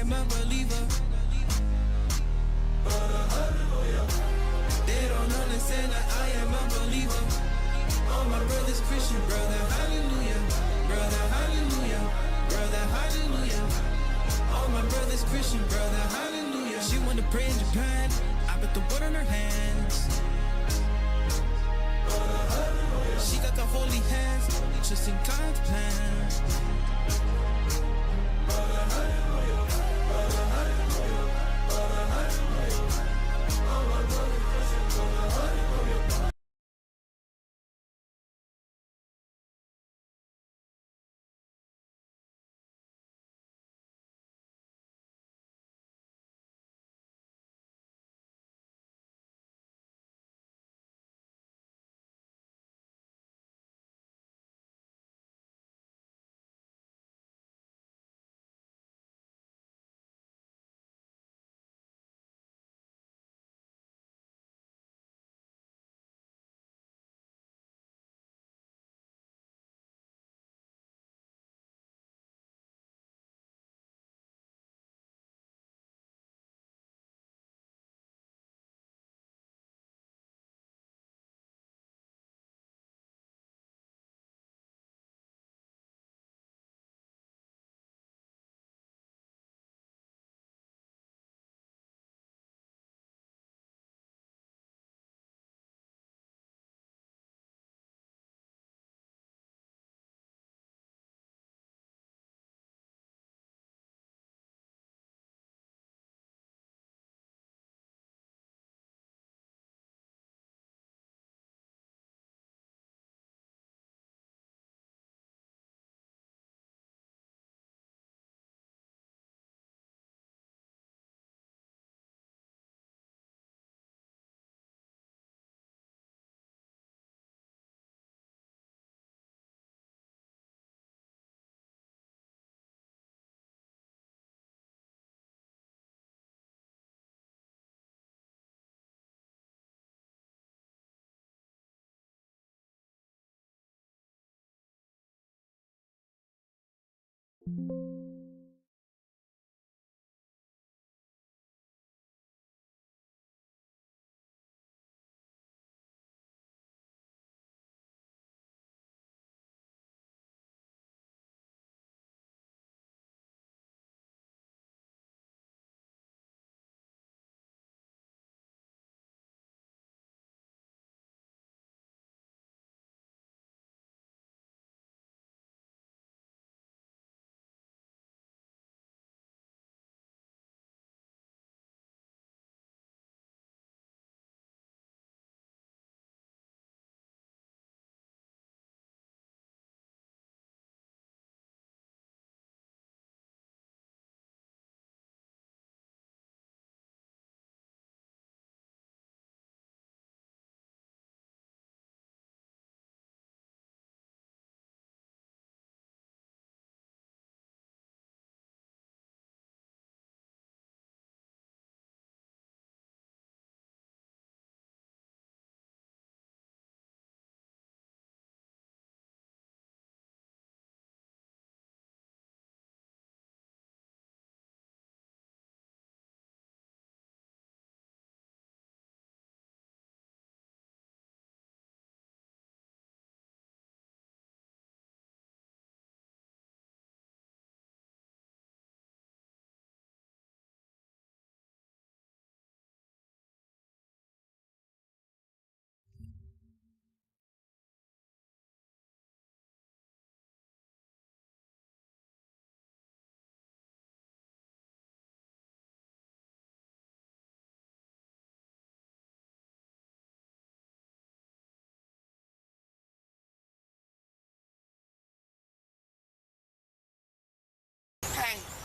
am a believer. They don't understand that I am a believer. All my brothers Christian, brother, hallelujah. Brother, hallelujah. Brother, hallelujah. All my brothers Christian, brother, hallelujah. She wanna pray in Japan, I put the wood on her hands. She got the holy hands, just in God's plan.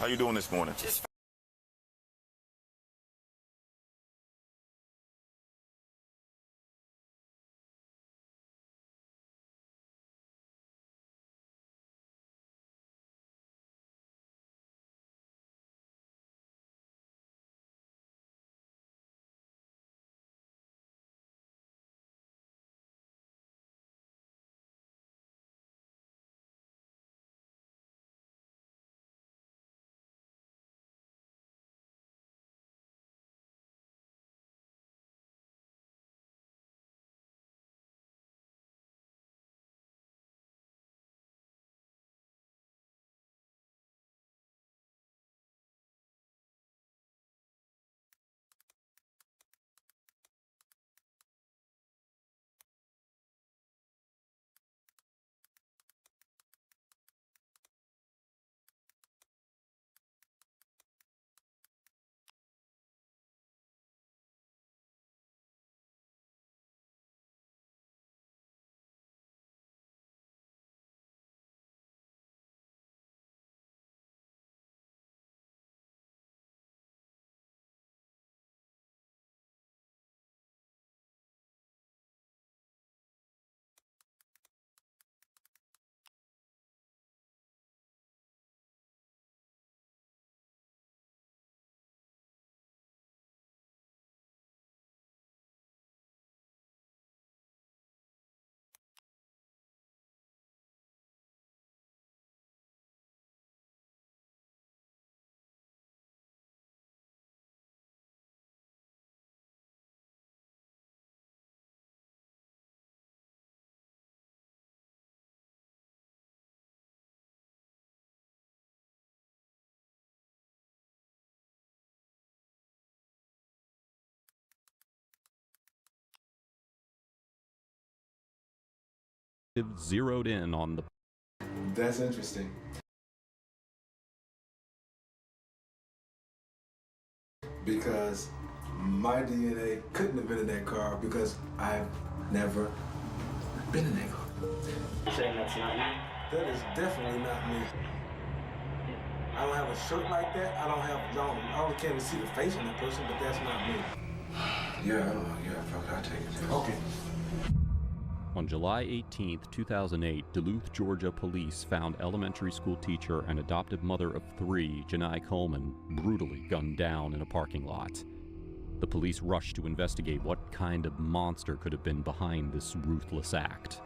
How you doing this morning? Just zeroed in on the That's interesting. Because my DNA couldn't have been in that car because I've never been in that car. You're saying that's not you? That is definitely not me. I don't have a shirt like that. I only can't even see the face on that person, but that's not me. Yeah, I don't know. Yeah, fuck it, I'll take it. Okay. On July 18, 2008, Duluth, Georgia police found elementary school teacher and adoptive mother of 3, Janai Coleman, brutally gunned down in a parking lot. The police rushed to investigate what kind of monster could have been behind this ruthless act.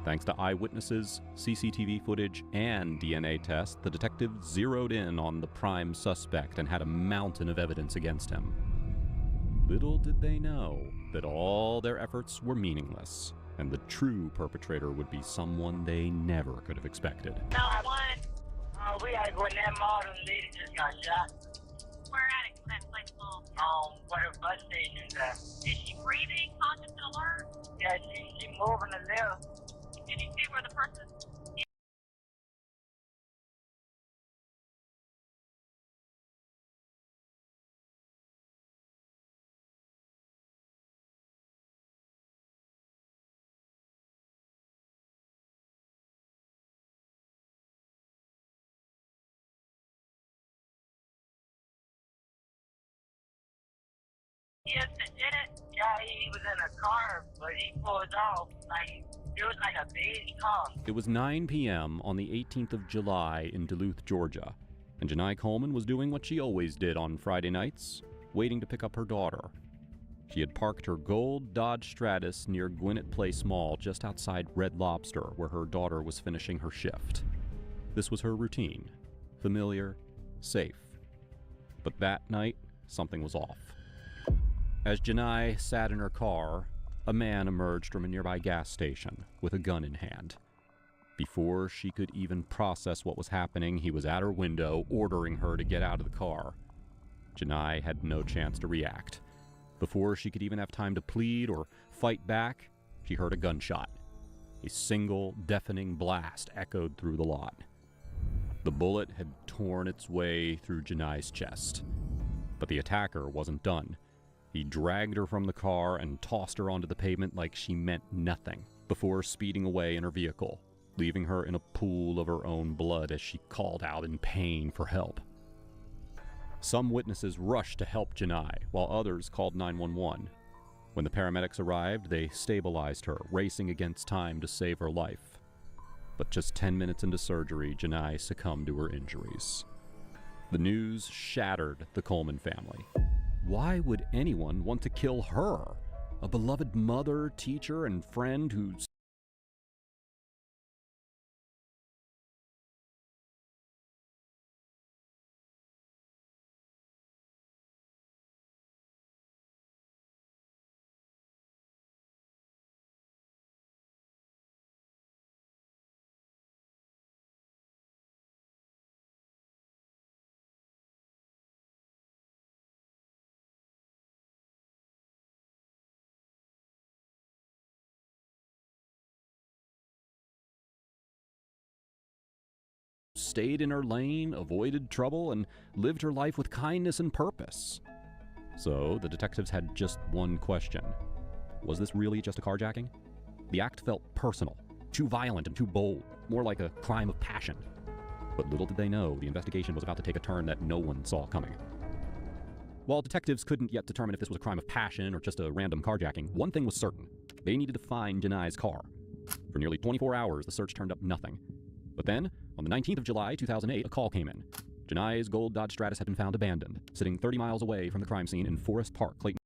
Thanks to eyewitnesses, CCTV footage, and DNA tests, the detectives zeroed in on the prime suspect and had a mountain of evidence against him. Little did they know that all their efforts were meaningless, and the true perpetrator would be someone they never could have expected. We gotta go in that mall. The lady just got shot. Where at it? That place mall. Where the bus station's at. Is she breathing? Conscious and alert? Yeah, she moving a little. Did you see where the person? Yes, that did it. Yeah, he was in a car, but he pulled off. Like, it was like a beige car. It was 9 p.m. on the 18th of July in Duluth, Georgia, and Janai Coleman was doing what she always did on Friday nights, waiting to pick up her daughter. She had parked her gold Dodge Stratus near Gwinnett Place Mall just outside Red Lobster, where her daughter was finishing her shift. This was her routine. Familiar, safe. But that night, something was off. As Janai sat in her car, a man emerged from a nearby gas station with a gun in hand. Before she could even process what was happening, he was at her window, ordering her to get out of the car. Janai had no chance to react. Before she could even have time to plead or fight back, she heard a gunshot. A single, deafening blast echoed through the lot. The bullet had torn its way through Janai's chest. But the attacker wasn't done. He dragged her from the car and tossed her onto the pavement like she meant nothing, before speeding away in her vehicle, leaving her in a pool of her own blood as she called out in pain for help. Some witnesses rushed to help Janai, while others called 911. When the paramedics arrived, they stabilized her, racing against time to save her life. But just 10 minutes into surgery, Janai succumbed to her injuries. The news shattered the Coleman family. Why would anyone want to kill her? A beloved mother, teacher, and friend who's stayed in her lane, avoided trouble, and lived her life with kindness and purpose. So the detectives had just one question. Was this really just a carjacking? The act felt personal, too violent and too bold, more like a crime of passion. But little did they know, the investigation was about to take a turn that no one saw coming. While detectives couldn't yet determine if this was a crime of passion or just a random carjacking, one thing was certain. They needed to find Janai's car. For nearly 24 hours, the search turned up nothing. But then, on the 19th of July, 2008, a call came in. Janai's gold Dodge Stratus had been found abandoned, sitting 30 miles away from the crime scene in Forest Park, Clayton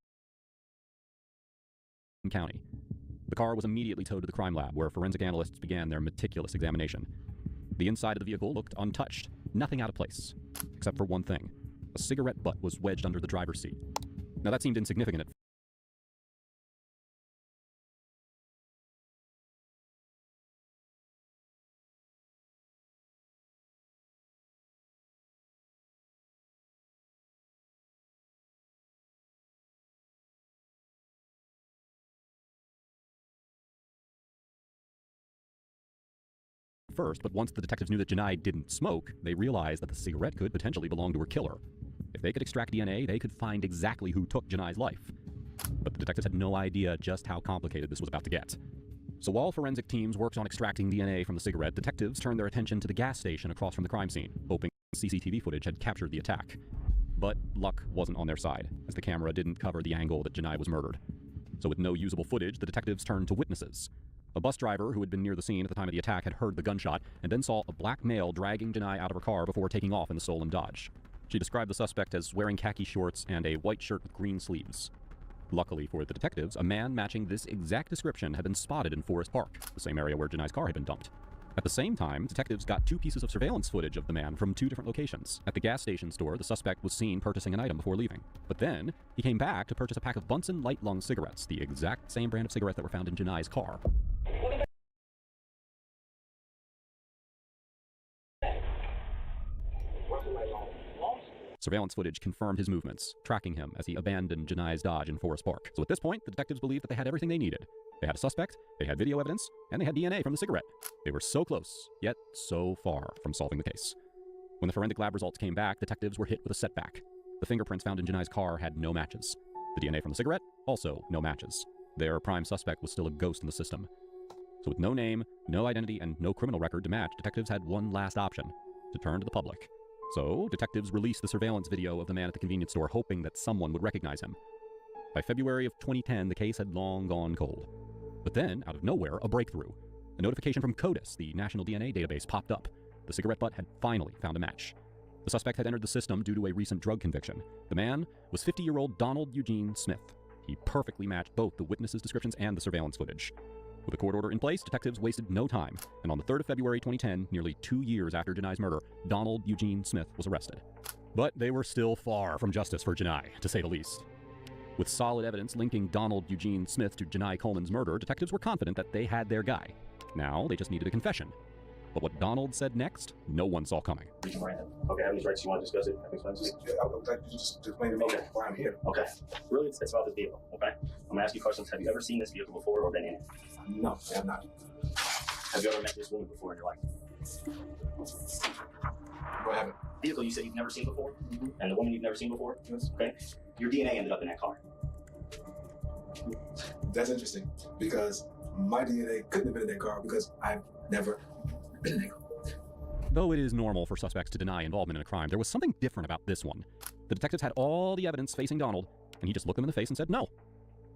County. The car was immediately towed to the crime lab, where forensic analysts began their meticulous examination. The inside of the vehicle looked untouched, nothing out of place, except for one thing. A cigarette butt was wedged under the driver's seat. Now that seemed insignificant at first, but once the detectives knew that Janai didn't smoke, they realized that the cigarette could potentially belong to her killer. If they could extract DNA, they could find exactly who took Janai's life. But the detectives had no idea just how complicated this was about to get. So while forensic teams worked on extracting DNA from the cigarette, detectives turned their attention to the gas station across from the crime scene, hoping CCTV footage had captured the attack. But luck wasn't on their side, as the camera didn't cover the angle that Janai was murdered. So with no usable footage, the detectives turned to witnesses. A bus driver who had been near the scene at the time of the attack had heard the gunshot and then saw a black male dragging Janai out of her car before taking off in the stolen Dodge. She described the suspect as wearing khaki shorts and a white shirt with green sleeves. Luckily for the detectives, a man matching this exact description had been spotted in Forest Park, the same area where Janai's car had been dumped. At the same time, detectives got 2 pieces of surveillance footage of the man from 2 different locations. At the gas station store, the suspect was seen purchasing an item before leaving. But then, he came back to purchase a pack of Bunsen Light Lung cigarettes, the exact same brand of cigarette that were found in Janai's car. Surveillance footage confirmed his movements, tracking him as he abandoned Janai's Dodge in Forest Park. So at this point, the detectives believed that they had everything they needed. They had a suspect, they had video evidence, and they had DNA from the cigarette. They were so close, yet so far from solving the case. When the forensic lab results came back, detectives were hit with a setback. The fingerprints found in Janai's car had no matches. The DNA from the cigarette, also no matches. Their prime suspect was still a ghost in the system. So with no name, no identity, and no criminal record to match, detectives had one last option: to turn to the public. So, detectives released the surveillance video of the man at the convenience store, hoping that someone would recognize him. By February of 2010, the case had long gone cold. But then, out of nowhere, a breakthrough. A notification from CODIS, the National DNA Database, popped up. The cigarette butt had finally found a match. The suspect had entered the system due to a recent drug conviction. The man was 50-year-old Donald Eugene Smith. He perfectly matched both the witnesses' descriptions and the surveillance footage. With a court order in place, detectives wasted no time, and on the 3rd of February 2010, nearly 2 years after Janai's murder, Donald Eugene Smith was arrested. But they were still far from justice for Janai, to say the least. With solid evidence linking Donald Eugene Smith to Janai Coleman's murder, detectives were confident that they had their guy. Now, they just needed a confession. But what Donald said next, no one saw coming. Okay, have these rights, you want to discuss it? Yeah, I would like you to just explain to me why I'm here. Okay, really, it's about this vehicle, okay? I'm going to ask you questions. Have you ever seen this vehicle before or been in it? No, I have not. Have you ever met this woman before in your life? No, I haven't. Vehicle you said you've never seen before? And the woman you've never seen before? Yes. Okay, your DNA ended up in that car. That's interesting, because my DNA couldn't have been in that car because I've never been in that car. Though it is normal for suspects to deny involvement in a crime, there was something different about this one. The detectives had all the evidence facing Donald, and he just looked them in the face and said no.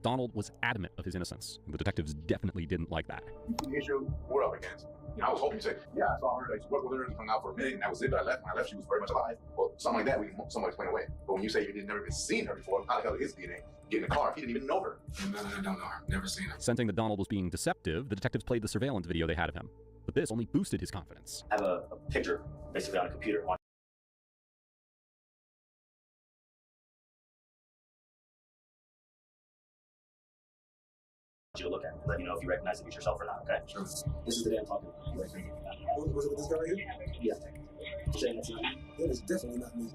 Donald was adamant of his innocence, and the detectives definitely didn't like that. The issue we're up against. You know, I was hoping you say, yeah, I saw her, I worked with her, we hung out for a minute, and that was it, but I left. When I left, she was very much alive. Well, something like that, we can somewhat explain away. But when you say you'd never even seen her before, how the hell is DNA get in the car if he didn't even know her? No, I don't know her. Never seen her. Sensing that Donald was being deceptive, the detectives played the surveillance video they had of him. But this only boosted his confidence. I have a picture, basically on a computer. I want you to look at it, let me know if you recognize it as yourself or not, okay? Sure. This is the day I'm talking about. Was it with this guy right here? Yeah. You're saying that's not you? That is definitely not me.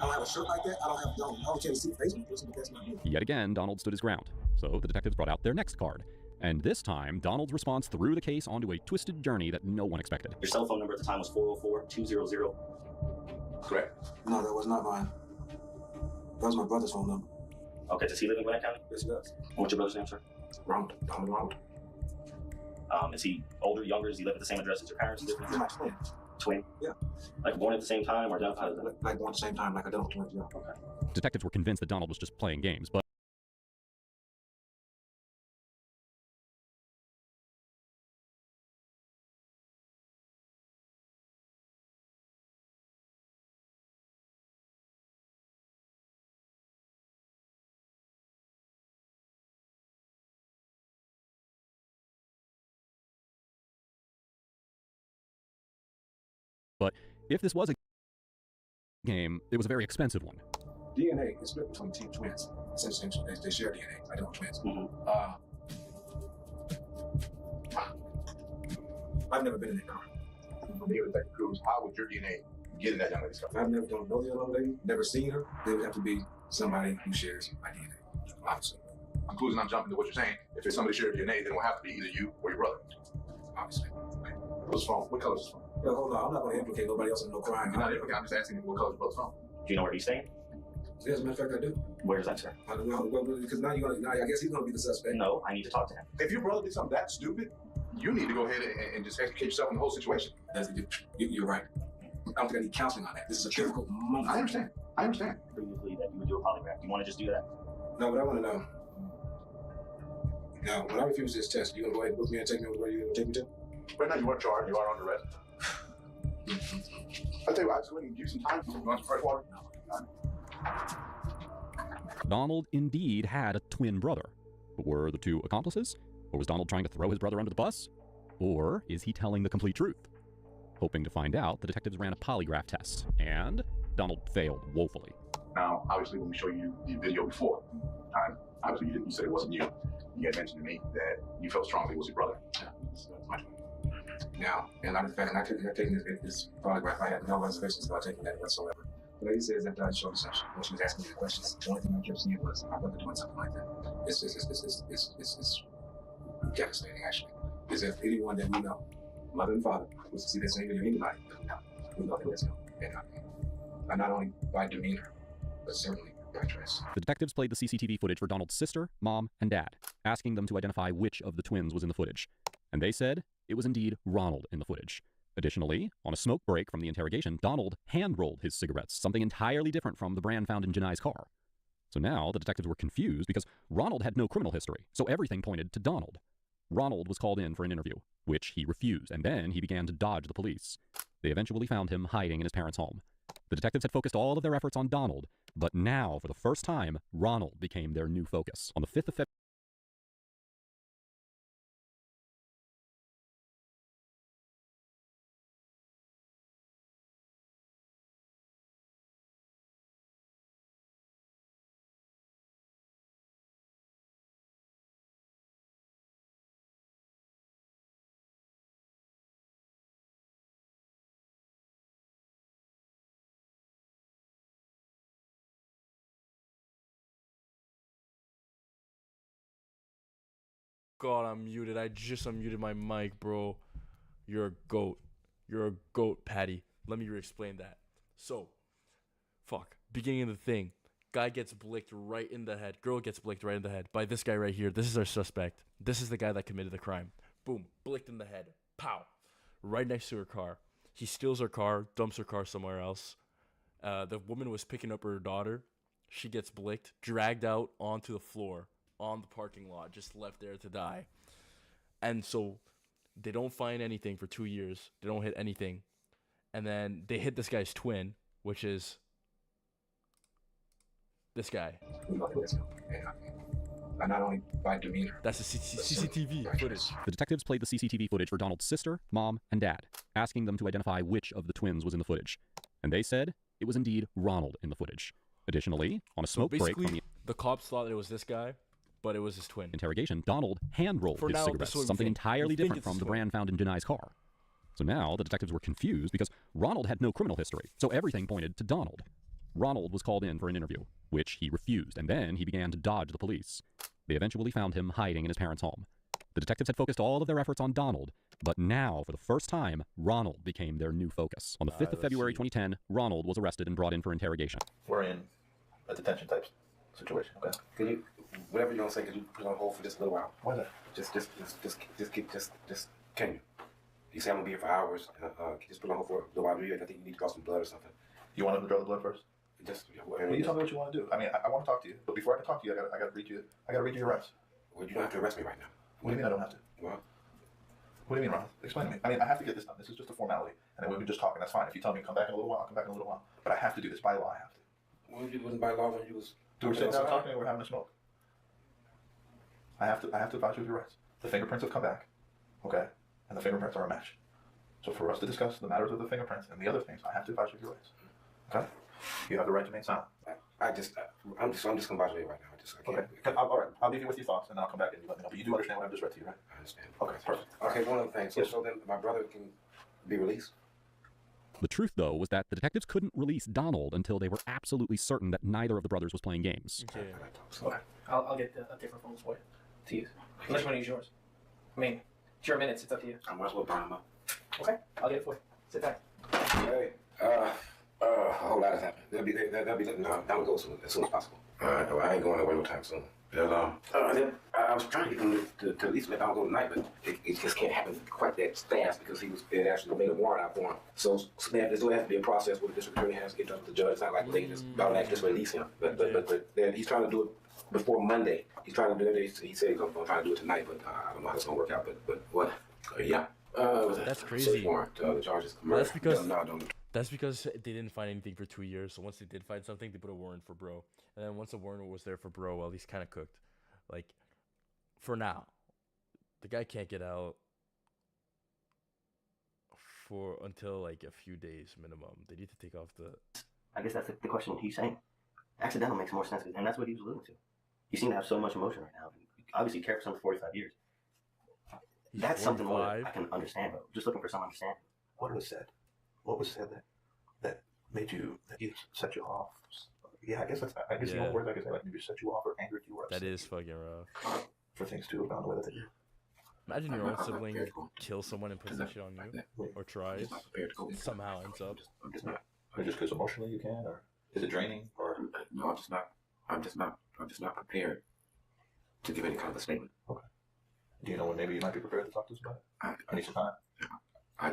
I don't have a shirt like that. I don't can't see the face of the person, but that's not me. Yet again, Donald stood his ground. So the detectives brought out their next card. And this time, Donald's response threw the case onto a twisted journey that no one expected. Your cell phone number at the time was 404-200. Correct? No, that was not mine. That was my brother's phone number. Okay, does he live in Gwinnett County? Yes, he does. What's your brother's name, sir? Ronald. Donald Ronald. Is he older, younger? Does he live at the same address as your parents? He's my twin. Twin? Yeah. Like born at the same time or identified as that? Like born at the same time, like I don't twins, yeah. Okay. Detectives were convinced that Donald was just playing games, but if this was a game, it was a very expensive one. DNA is split between two twins. Essentially, they share DNA. I don't twins. I've never been in that car. From here to Detective Cruz, how would your DNA get in that young lady's car? I've never don't know the young lady, never seen her. They would have to be somebody who shares my DNA. Obviously. Conclusion I'm jumping to what you're saying. If it's somebody shared DNA, then it will have to be either you or your brother. Obviously. What's phone? What color's his phone? Yo, hold on. I'm not going to implicate nobody else in no crime. You're not implicating. I'm just asking you what color's your brother's phone. Do you know where he's staying? Yeah, as a matter of fact, I do. Where is that, sir? I don't know. Because now I guess he's going to be the suspect. No, I need to talk to him. If your brother did something that stupid, you need to go ahead and just educate yourself on the whole situation. You're right. I don't think I need counseling on that. This is a difficult moment. I understand. Previously that you would do a polygraph. Do you want to just do that? No, but I want to know. Now, when I refuse this test, you going to go ahead and book me and take me where you're going to take me to? Right now, you are charged. You are under arrest. I'll tell you what, I just want to give you some time. You want some fresh water? Donald indeed had a twin brother. But were the two accomplices? Or was Donald trying to throw his brother under the bus? Or is he telling the complete truth? Hoping to find out, the detectives ran a polygraph test, and Donald failed woefully. Now, obviously, when we show you the video before, obviously you said it wasn't you. You had mentioned to me that you felt strongly it was your brother. Yeah, that's my point. Now, and I'm taking this polygraph. I had no reservations about taking that whatsoever. The lady says that I showed session when she was asking me the questions. The only thing I kept seeing was my brother doing something like that. It's devastating, actually. Is there anyone that we know, mother and father, was to see that same video? Anybody? No. We know there was no. And not only by demeanor, but certainly by dress. The detectives played the CCTV footage for Donald's sister, mom, and dad, asking them to identify which of the twins was in the footage. And they said it was indeed Ronald in the footage. Additionally, on a smoke break from the interrogation, Donald hand-rolled his cigarettes, something entirely different from the brand found in Janai's car. So now the detectives were confused because Ronald had no criminal history, so everything pointed to Donald. Ronald was called in for an interview, which he refused, and then he began to dodge the police. They eventually found him hiding in his parents' home. The detectives had focused all of their efforts on Donald, but now, for the first time, Ronald became their new focus. On the 5th of February, God, I'm muted. I just unmuted my mic, bro. You're a goat. You're a goat, Patty. Let me re-explain that. So, beginning of the thing. Guy gets blicked right in the head. Girl gets blicked right in the head by this guy right here. This is our suspect. This is the guy that committed the crime. Boom. Blicked in the head. Pow. Right next to her car. He steals her car, dumps her car somewhere else. The woman was picking up her daughter. She gets blicked, dragged out onto the floor on the parking lot, just left there to die. And so they don't find anything for 2 years. They don't hit anything. And then they hit this guy's twin, which is this guy. And not only by demeanor. That's the CCTV footage. the detectives played the CCTV footage for Donald's sister, mom, and dad, asking them to identify which of the twins was in the footage. And they said it was indeed Ronald in the footage. Additionally, on a smoke break from the cops thought it was this guy, but it was his twin. interrogation, Donald hand-rolled his cigarettes, something entirely different from the brand found in Janai's car. So now the detectives were confused because Ronald had no criminal history, so everything pointed to Donald. Ronald was called in for an interview, which he refused, and then he began to dodge the police. They eventually found him hiding in his parents' home. The detectives had focused all of their efforts on Donald, but now, for the first time, Ronald became their new focus. On the 5th of February 2010, Ronald was arrested and brought in for interrogation. We're in a detention type situation, okay? Can you, whatever you're gonna say, can you put it on hold for just a little while? Why that? Just can you? You say I'm gonna be here for hours. Just put it on hold for a little while. I think you need to draw some blood or something. You want him to draw the blood first? Just. Well, you tell me what you want to do. I mean, I want to talk to you, but before I can talk to you, I got to read you. I got to read you your rights. Well, you don't have to arrest me right now. What do you mean I don't have to? Well, What do you mean, Ronald? Explain to me. I mean, I have to get this done. This is just a formality, and then we'll be just talking. That's fine. If you tell me come back in a little while, I'll come back in a little while. But I have to do this by law. I have to. well, you wasn't by law when you was. We're sitting down talking, and we're having a smoke. I have to advise you of your rights. The fingerprints have come back, okay, and the fingerprints are a match. So for us to discuss the matters of the fingerprints and the other things, I have to advise you of your rights. Okay? You have the right to remain silent. I'm just gonna watch it right now. Okay. All right. I'll leave you with your thoughts, and then I'll come back and you let me know. But you do understand what I've just read to you, right? I understand. Okay, perfect. Okay, one other thing. So then my brother can be released. The truth, though, was that the detectives couldn't release Donald until they were absolutely certain that neither of the brothers was playing games. Okay. Okay. I'll get a different phone for you to use. Unless you want to use yours. I mean, it's your minutes. It's up to you. I might as well buy him up. Okay, I'll get it for you. Sit back. Hey, a whole lot has happened. They'll be letting down go as soon as possible. All right, well, I ain't going away no time soon. I was trying to get him to at least let down go tonight, but it just can't happen quite that fast because it actually made a warrant out for him. So there's going to have to be a process where the district attorney has to get up with the judge. It's not like they can just automatically just release him. But he's trying to do it before Monday. He's trying to do it. He said he's going to try to do it tonight, but I don't know how it's going to work out. But what? Yeah. That's crazy. Warrant, the charges. That's because No. That's because they didn't find anything for 2 years. So once they did find something, they put a warrant for bro. And then once the warrant was there for bro, well, he's kind of cooked. Like, for now, the guy can't get out until like a few days minimum. They need to take off the. I guess that's the question he's saying. Accidental makes more sense, and that's what he was alluding to. You seem to have so much emotion right now. Obviously, you care for someone for 45 years. He's That's 45. something more that I can understand, but just looking for some understanding. What was said? What was said that made you set you off? Yeah, I guess the only words I could say like maybe set you off or angered you or upset That is fucking rough. for things to have gone the way that they did. Imagine your own sibling kill someone and puts that shit on you, or tries. Somehow ends up. I'm just not. Or just because emotionally you can, or is it draining, or No, I'm just not prepared to give any kind of a statement. okay? Do you know when maybe you might be prepared to talk to us about it? I need some time.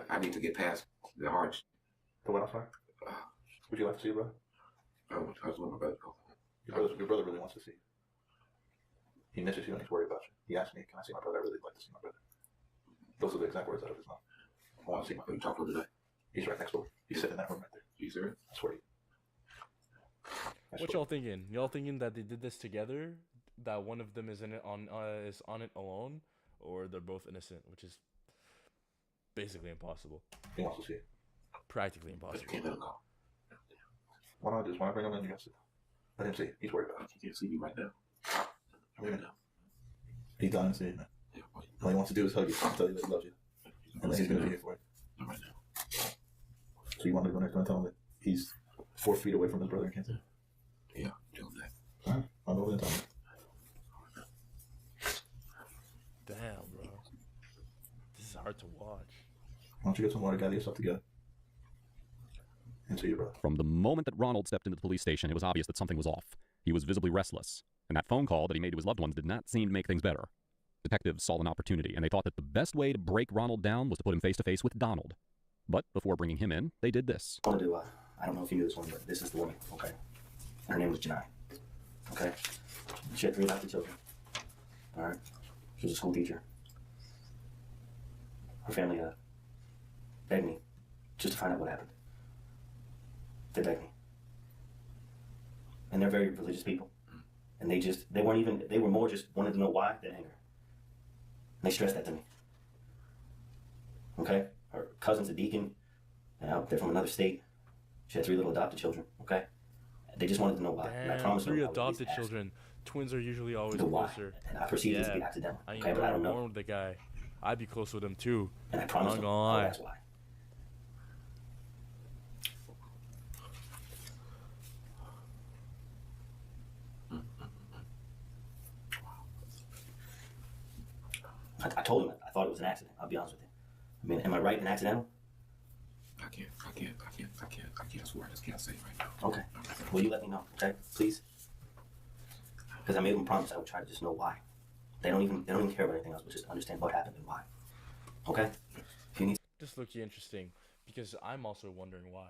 I need to get past the hard. The what? I'm sorry. Would you like to see your brother? I was with my brother. Your brother really wants to see you. He misses you and he's worried about you. He asked me, "Can I see my brother? I really like to see my brother." Those are the exact words out of his mouth. I want to see my brother. You talk to him today. He's right next door. He's sitting in that room right there. You serious? I swear to you. What y'all thinking? Y'all thinking that they did this together? That one of them is in it is on it alone, or they're both innocent, which is basically impossible. He wants to see it. Practically But you impossible. can't let him go. Why not just bring him in? You guys let him see it. He's worried about it. He can't see you right now. Leave him. He's dying to see it, man. Yeah, well, All he wants to do is hug you and tell you that he loves you. And that he's going to be here for you. not right now. So you want me to go next door and tell him that he's 4 feet away from his brother in cancer? Yeah, do that. Alright, I'll go over there and tell him. Damn, bro. This is hard to watch. Why don't you get some water, gather yourself together, and see your brother. From the moment that Ronald stepped into the police station, it was obvious that something was off. He was visibly restless, and that phone call that he made to his loved ones did not seem to make things better. Detectives saw an opportunity, and they thought that the best way to break Ronald down was to put him face to face with Donald. But before bringing him in, they did this. I want to do, I don't know if you knew this one, but this is the woman, okay? Her name was Janai, okay? She had 3 adopted children, all right? She was a school teacher. Her family begged me just to find out what happened. They begged me. And they're very religious people. And they were more just wanted to know why than anger. And they stressed that to me. Okay? Her cousin's a deacon. They're from another state. She had 3 little adopted children, okay? They just wanted to know why. And I Damn, promised 3 them I would at least adopted ask children. Twins are usually always the why. closer. And I perceived this to be accidental. I Okay, but I don't know. with the guy. I'd be close with him too. And I promised Not them gonna I would lie. ask why. I told him I thought it was an accident. I'll be honest with you. I mean, am I right and accidental? I can't swear. I just can't say it right now. Okay. Will you let me know, okay? Please? Because I made them promise I would try to just know why. They don't even care about anything else, but just understand what happened and why. Okay? If you need This looks interesting because I'm also wondering why.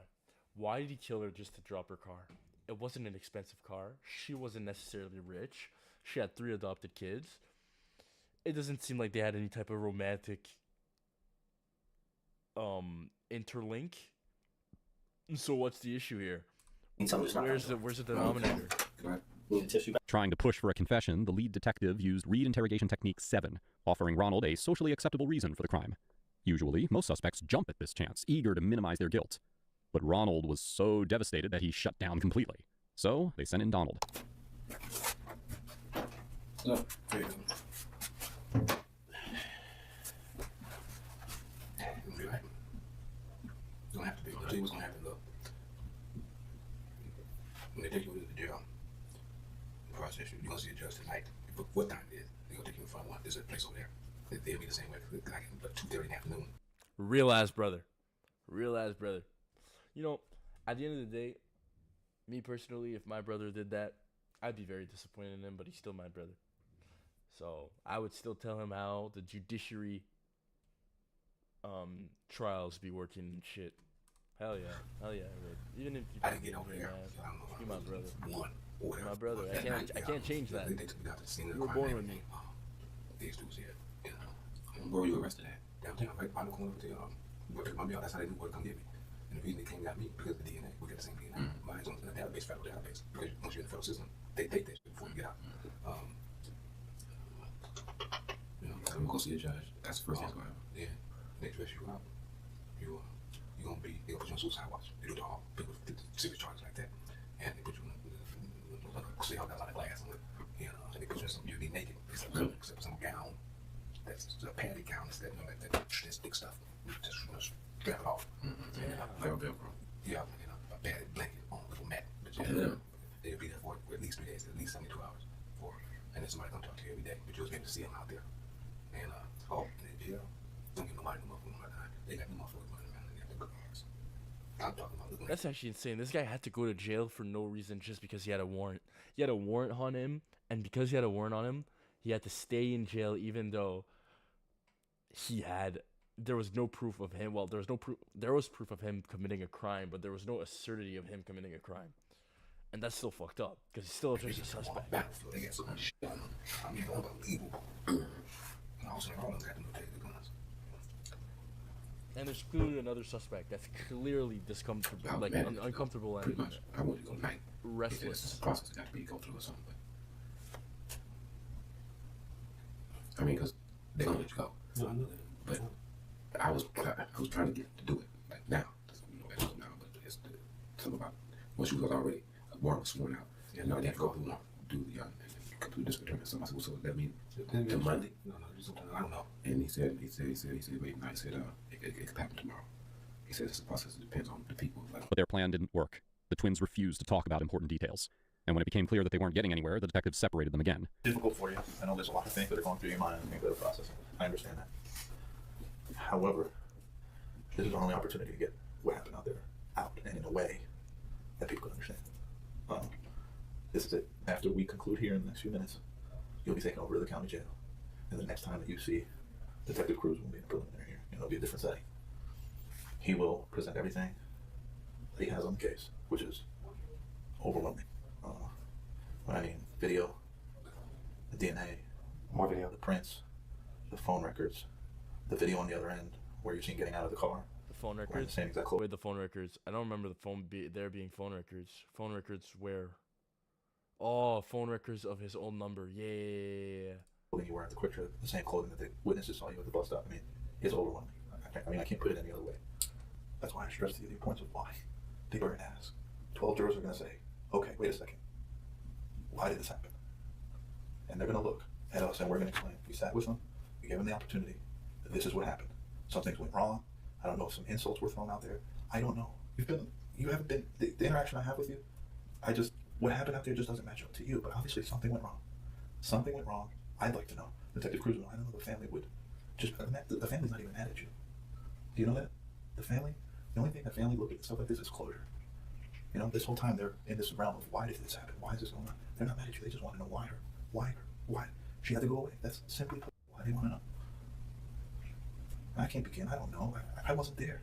Why did he kill her just to drop her car? It wasn't an expensive car. She wasn't necessarily rich. She had 3 adopted kids. It doesn't seem like they had any type of romantic interlink. So what's the issue here? something that's not Where's the denominator? Need a tissue bag? Trying to push for a confession, the lead detective used Reed Interrogation Technique 7, offering Ronald a socially acceptable reason for the crime. Usually, most suspects jump at this chance, eager to minimize their guilt. But Ronald was so devastated that he shut down completely. So, they sent in Donald. Look, there you go. You'll be right. You don't have to be. I'll tell you what's gonna happen though. When they take you to the jail, the process, you're gonna see a judge tonight. What time it is? They're gonna take you in front of one. There's a place over there. They'll be the same way. Like 2:30 in the afternoon. Real ass brother. Real ass brother. You know, at the end of the day, me personally, if my brother did that, I'd be very disappointed in him, but he's still my brother. So I would still tell him how the judiciary trials be working and shit. Hell yeah, I would. Even if you I didn't get over there. you my brother. One or whatever. My brother. I can't change that. They took me down to the scene of You the were crime born and with me. everything. These dudes here. You know, where were you arrested at? Downtown, right by the corner of the where pick my mail. That's how they knew where to come get me. And the reason they came and got me because of the DNA. We got the same DNA. Mine's on the database, federal database. Because once you're in the federal system, they take that shit before you get out. You know, I'm gonna go see a judge. That's the first thing that's gonna happen. Yeah, they dress you out. You gonna they'll put you on suicide watch. They do to all people with serious charges like that, and they put you in see how that's on the glass, you know, and they put you in some, you'll be naked except some gown. That's a panty gown. That's that thick stuff. Just strap it off. Like a Velcro. Yeah, you know, a padded blanket on a little mat. They'll be there for at least 3 days, at least 72 hours. And then somebody come talk to you every day, but you'll be able to see them out there. And in jail, don't get nobody no motherfucking time. They got no motherfuckers running around in their cars. I'm talking about looking. That's actually insane. This guy had to go to jail for no reason just because he had a warrant. He had a warrant on him, and because he had a warrant on him, he had to stay in jail even though there was no proof of him. Well, there was proof of him committing a crime, but there was no assertity of him committing a crime. And that's still fucked up because he's still just a suspect. They got so much shit on them. I mean, unbelievable. And also, all of them got them to take the guns. And there's clearly another suspect that's clearly discomfortable, uncomfortable Pretty and much. I want you to go tonight. restless. It's a process that got to be go through or something. But, I mean, because they're gonna let you go. No, I know that. But I was trying to get to do it like now. You know, that's now. But it's something about once you was already a warrant was sworn out, and now they have to go through do the complete disagreement. So I said, so that mean to Monday? No, I don't know. And he said, wait, no, he said, it could happen tomorrow. He said it's a process. It depends on the people. Like, But their plan didn't work. The twins refused to talk about important details. And when it became clear that they weren't getting anywhere, the detectives separated them again. Difficult for you. I know there's a lot of things that are going through your mind and things that are processing. I understand that. However, this is our only opportunity to get what happened out there out and in a way that people can understand. This is it. After we conclude here in the next few minutes, you'll be taken over to the county jail. And the next time that you see Detective Cruz will be in a preliminary hearing. It'll be a different setting. He will present everything that he has on the case, which is overwhelming. I mean, video, the DNA, More video. the prints, the phone records, the video on the other end where you're seen getting out of the car. The phone Wearing the records. same exact clothes. Wait, the phone records. I don't remember there being phone records. Phone records where? Oh, phone records of his own number. Yeah. Clothing you wear at the Quick Trip, the same clothing that the witnesses saw you at the bus stop. I mean, it's overwhelming. I can't put it any other way. That's why I stress to you the importance of why. People are going to ask. 12 jurors are going to say, okay, wait a second. Why did this happen? And they're going to look at us and we're going to explain. We sat with them. We gave them the opportunity. This is what happened. Some things went wrong. I don't know if some insults were thrown out there. I don't know. You haven't been, the interaction I have with you, what happened out there just doesn't match up to you, but obviously something went wrong. Something went wrong. I'd like to know. Detective Cruz, I don't know the family would the family's not even mad at you. Do you know that? The only thing the family look at stuff like this is closure. You know, this whole time they're in this realm of why did this happen? Why is this going on? They're not mad at you. They just want to know why she had to go away. That's simply why they want to know. I can't begin. I don't know. I wasn't there.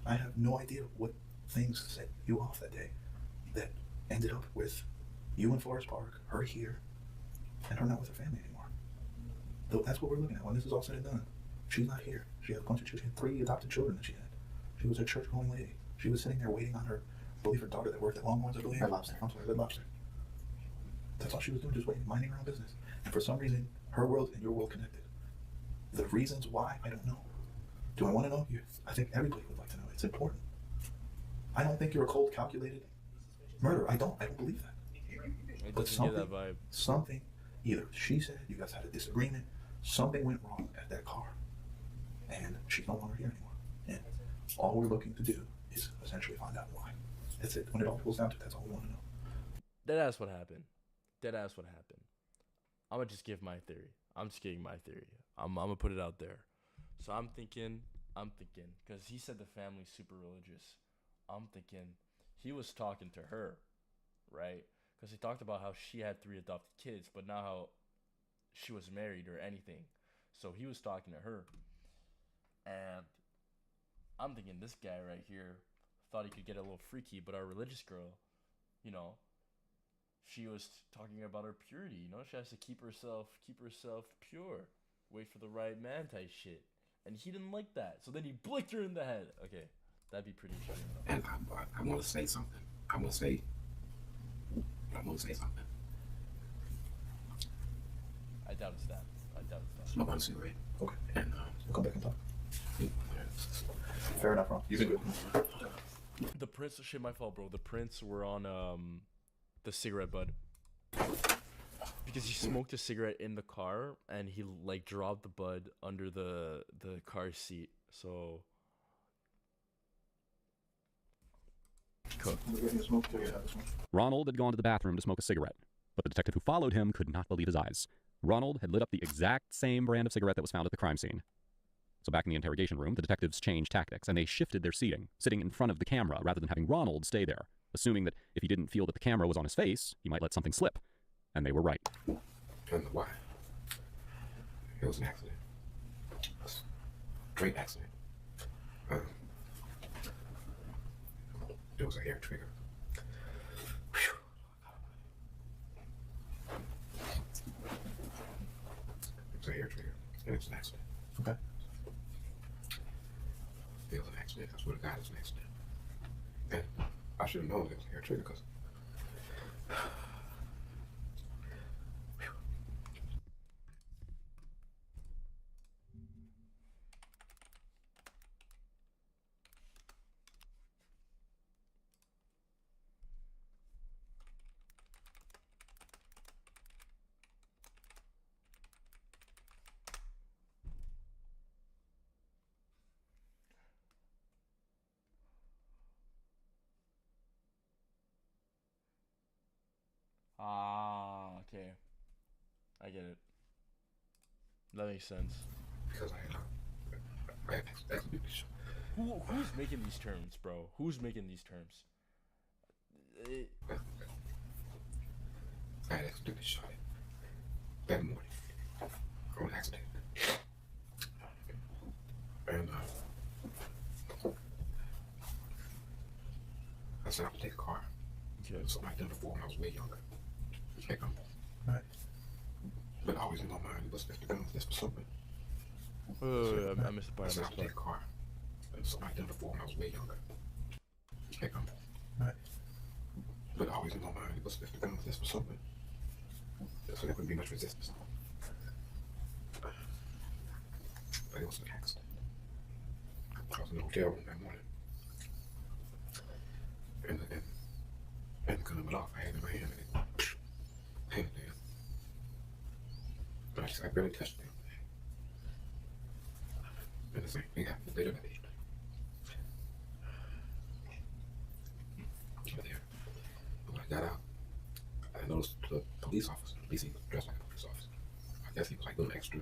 I have no idea what things set you off that day that ended up with you in Forest Park, her here, and her not with her family anymore. Though that's what we're looking at when this is all said and done. She's not here. She had a bunch of children. She had 3 adopted children that she had. She was a church-going lady. She was sitting there waiting on her, I believe her daughter that worked at Longhorns, I believe. Red Lobster. I'm sorry, Red Lobster. That's all she was doing, just waiting, minding her own business. And for some reason, her world and your world connected. The reasons why, I don't know. Do I want to know? I think everybody would like to know. It's important. I don't think you're a cold, calculated murderer. I don't believe that. It But doesn't get that vibe. something, either she said, you guys had a disagreement, something went wrong at that car, and she's no longer here anymore. And all we're looking to do is essentially find out why. That's it. When it all boils down to it, that's all we want to know. Deadass what happened. Deadass what happened. I'm gonna just give my theory. I'm just getting my theory. I'm gonna put it out there. So I'm thinking I'm thinking, because he said the family's super religious. I'm thinking he was talking to her, right? Because he talked about how she had 3 adopted kids, but not how she was married or anything. So he was talking to her. And I'm thinking this guy right here thought he could get a little freaky, but our religious girl, you know, she was talking about her purity. You know, she has to keep herself pure, wait for the right man type shit. And he didn't like that, so then he blicked her in the head. Okay, that'd be pretty shitty. And I want to say something. I want to say something. I doubt it's that. Smoke on a cigarette. Okay. And We'll come back and talk. Fair enough, Ron. You've been good. The Prince, shit, my fault, bro. The Prince were on the cigarette bud. Because he smoked a cigarette in the car and he like dropped the bud under the car seat. So cooked. Ronald had gone to the bathroom to smoke a cigarette, but the detective who followed him could not believe his eyes. Ronald had lit up the exact same brand of cigarette that was found at the crime scene. So back in the interrogation room, the detectives changed tactics, and they shifted their seating, sitting in front of the camera rather than having Ronald stay there, assuming that if he didn't feel that the camera was on his face, he might let something slip. And they were right. And why? It was an accident. A straight accident. It was a hair trigger. Whew. It was a hair trigger, and it was an accident. Okay. It was an accident. I swear to God, it was an accident. And I should have known it was a hair trigger because okay. I get it. That makes sense. Because I had accidentally shot. Who's making these terms, bro? Who's making these terms? I had accidentally shot it that morning on accident. And I said I would take a car. Okay. Something I'd done before when I was way younger. Like, Right. but always in my mind, it was just the gun, this was something. I missed the part. I said I would take a car. Something I'd done before when I was way younger. Like, Right. but always in my mind, it was just the gun, this was something. So there wouldn't be much resistance. But it was an accident. I was in the hotel room that morning. And the gun went off. I had it in my hand and it hit there. But I barely touched it. And the same thing happened later that day. There. When I got out, I noticed the police officer, at least he was dressed like a police officer. I guess he was like doing extra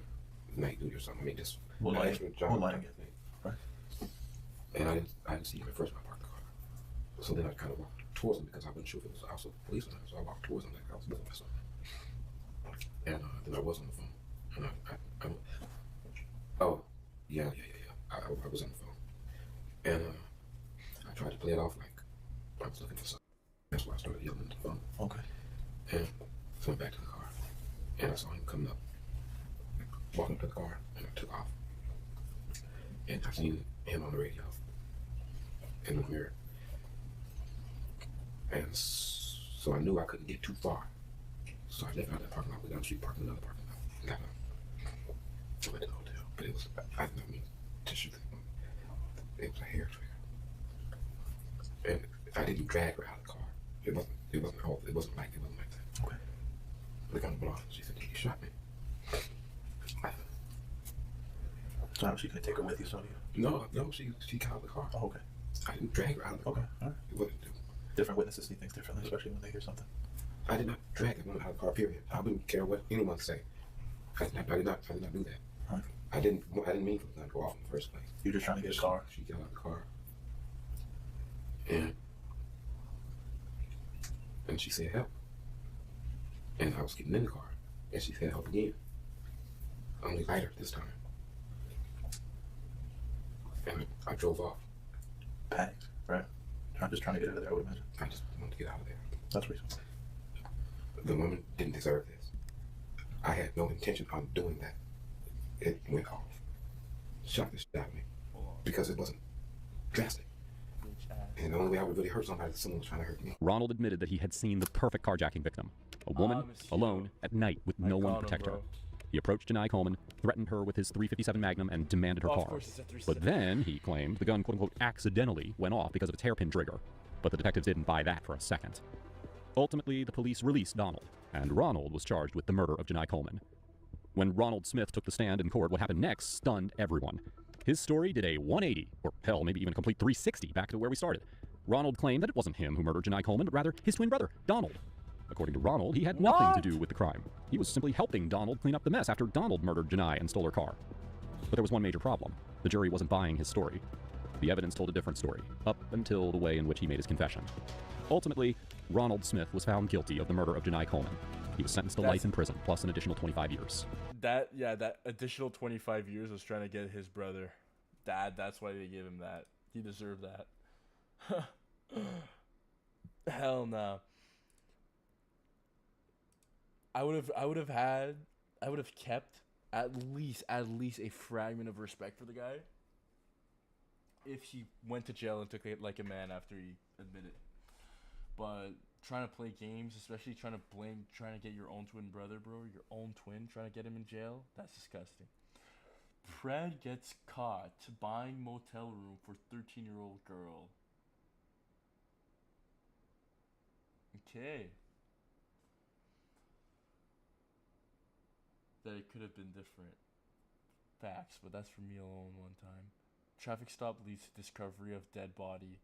night duty or something. I mean, just What line? extra job. What line again? Right. And I didn't see him at first when I parked the car. So then I kind of walked towards him because I wasn't sure if it was also a police or not. So I walked towards him like I was looking for something. And then I was on the phone. And oh, yeah. I was on the phone. And I tried to play it off like I was looking for something. That's why I started yelling at the phone. Okay. And I went back to the car. And I saw him coming up, walking up to the car, and I took off. And I seen him on the radio in the mirror. And so I knew I couldn't get too far. So I left out that parking lot, went down the street, parked in another parking lot, and got up. I went to the hotel, but it was, I didn't mean to shoot it. It was a hair trigger. And I didn't drag her out of the car. It wasn't like that. Okay. The gun went off, she said, "You shot me." So now she couldn't take her with you, so you? No, she got out of the car. Oh, okay. I didn't drag her out of the car. Okay, all right. It wasn't. Different witnesses see things differently, especially when they hear something. I did not drag a woman out of the car, period. I wouldn't care what anyone say. I did not do that. Right. I didn't mean for the gun to go off in the first place. You're just trying to get a car. She got out of the car. And she said help. And I was getting in the car. And she said help again. Only lighter this time. And I drove off. Panicked, right? I'm just trying to get out of there, I would imagine. I just wanted to get out of there. That's reasonable. The woman didn't deserve this. I had no intention on doing that. It went off. Shocked the shit out of me. Because it wasn't drastic. And the only way I would really hurt somebody is if someone was trying to hurt me. Ronald admitted that he had seen the perfect carjacking victim. A woman, alone, at night, with no one to protect her. He approached Janai Coleman, threatened her with his .357 Magnum, and demanded her car. But then, he claimed, the gun quote-unquote accidentally went off because of its hairpin trigger. But the detectives didn't buy that for a second. Ultimately, the police released Donald, and Ronald was charged with the murder of Janai Coleman. When Ronald Smith took the stand in court, what happened next stunned everyone. His story did a 180, or hell, maybe even a complete 360 back to where we started. Ronald claimed that it wasn't him who murdered Janai Coleman, but rather his twin brother, Donald. According to Ronald, he had nothing to do with the crime. He was simply helping Donald clean up the mess after Donald murdered Janai and stole her car. But there was one major problem. The jury wasn't buying his story. The evidence told a different story, up until the way in which he made his confession. Ultimately, Ronald Smith was found guilty of the murder of Janai Coleman. He was sentenced to life in prison, plus an additional 25 years. That additional 25 years was trying to get his brother. That's why they gave him that. He deserved that. Hell no. I would have kept at least a fragment of respect for the guy if he went to jail and took it like a man after he admitted. But trying to play games, especially trying to get your own twin brother, bro, your own twin, trying to get him in jail, that's disgusting. Fred gets caught buying motel room for 13-year-old girl. Okay. That it could have been different. Facts, but that's for me alone one time. Traffic stop leads to discovery of dead body.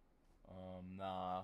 Nah.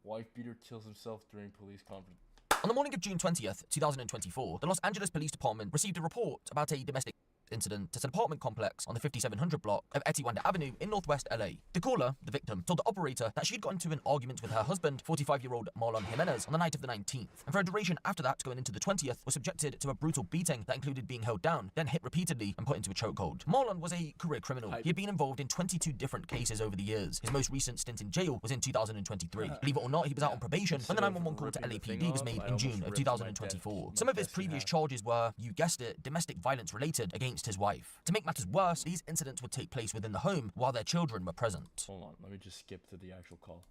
Wife beater kills himself during police conference. On the morning of June 20th, 2024, the Los Angeles Police Department received a report about a domestic incident at an apartment complex on the 5700 block of Etiwanda Avenue in northwest LA. The caller, the victim, told the operator that she'd got into an argument with her husband, 45-year-old Marlon Jimenez, on the night of the 19th, and for a duration after that, going into the 20th, was subjected to a brutal beating that included being held down, then hit repeatedly and put into a chokehold. Marlon was a career criminal. He had been involved in 22 different cases over the years. His most recent stint in jail was in 2023. Believe it or not, he was out on probation when the 911 call to LAPD was made in June of 2024. Some of his previous charges were, you guessed it, domestic violence related against his wife. To make matters worse, these incidents would take place within the home while their children were present. Hold on, let me just skip to the actual call.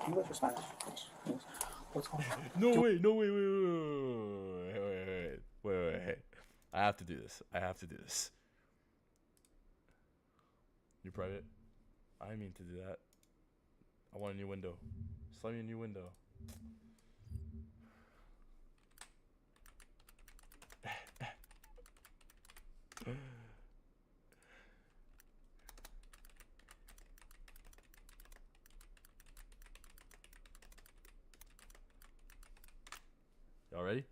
English or Spanish? What's going on? No, wait. I have to do this. You private? I didn't mean to do that. I want a new window. Slide me a new window. Y'all ready?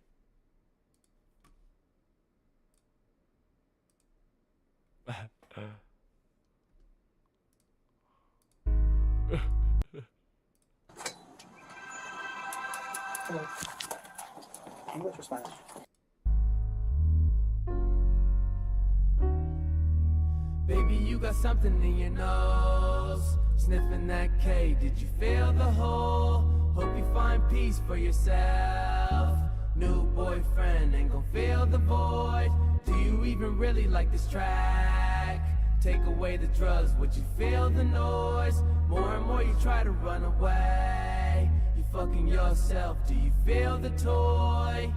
Hello. English or Spanish? Baby, you got something in your nose. Sniffing that K, did you feel the hole? Hope you find peace for yourself. New boyfriend ain't gon' fill the void. Do you even really like this track? Take away the drugs, would you feel the noise? More and more you try to run away. You fucking yourself, do you feel the toy?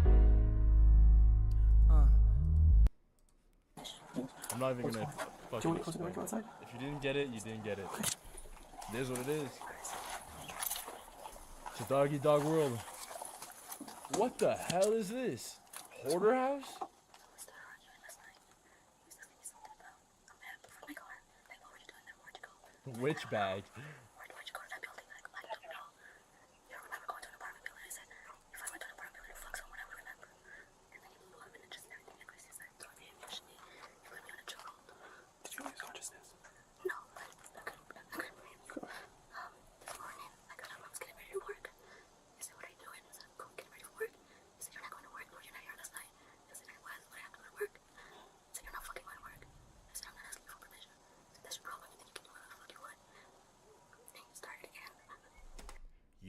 I'm not even gonna fucking explain. Outside? If you didn't get it, you didn't get it. It is what it is. It's a dog-eat-dog world. What the hell is this? Hoarder house? Which bag?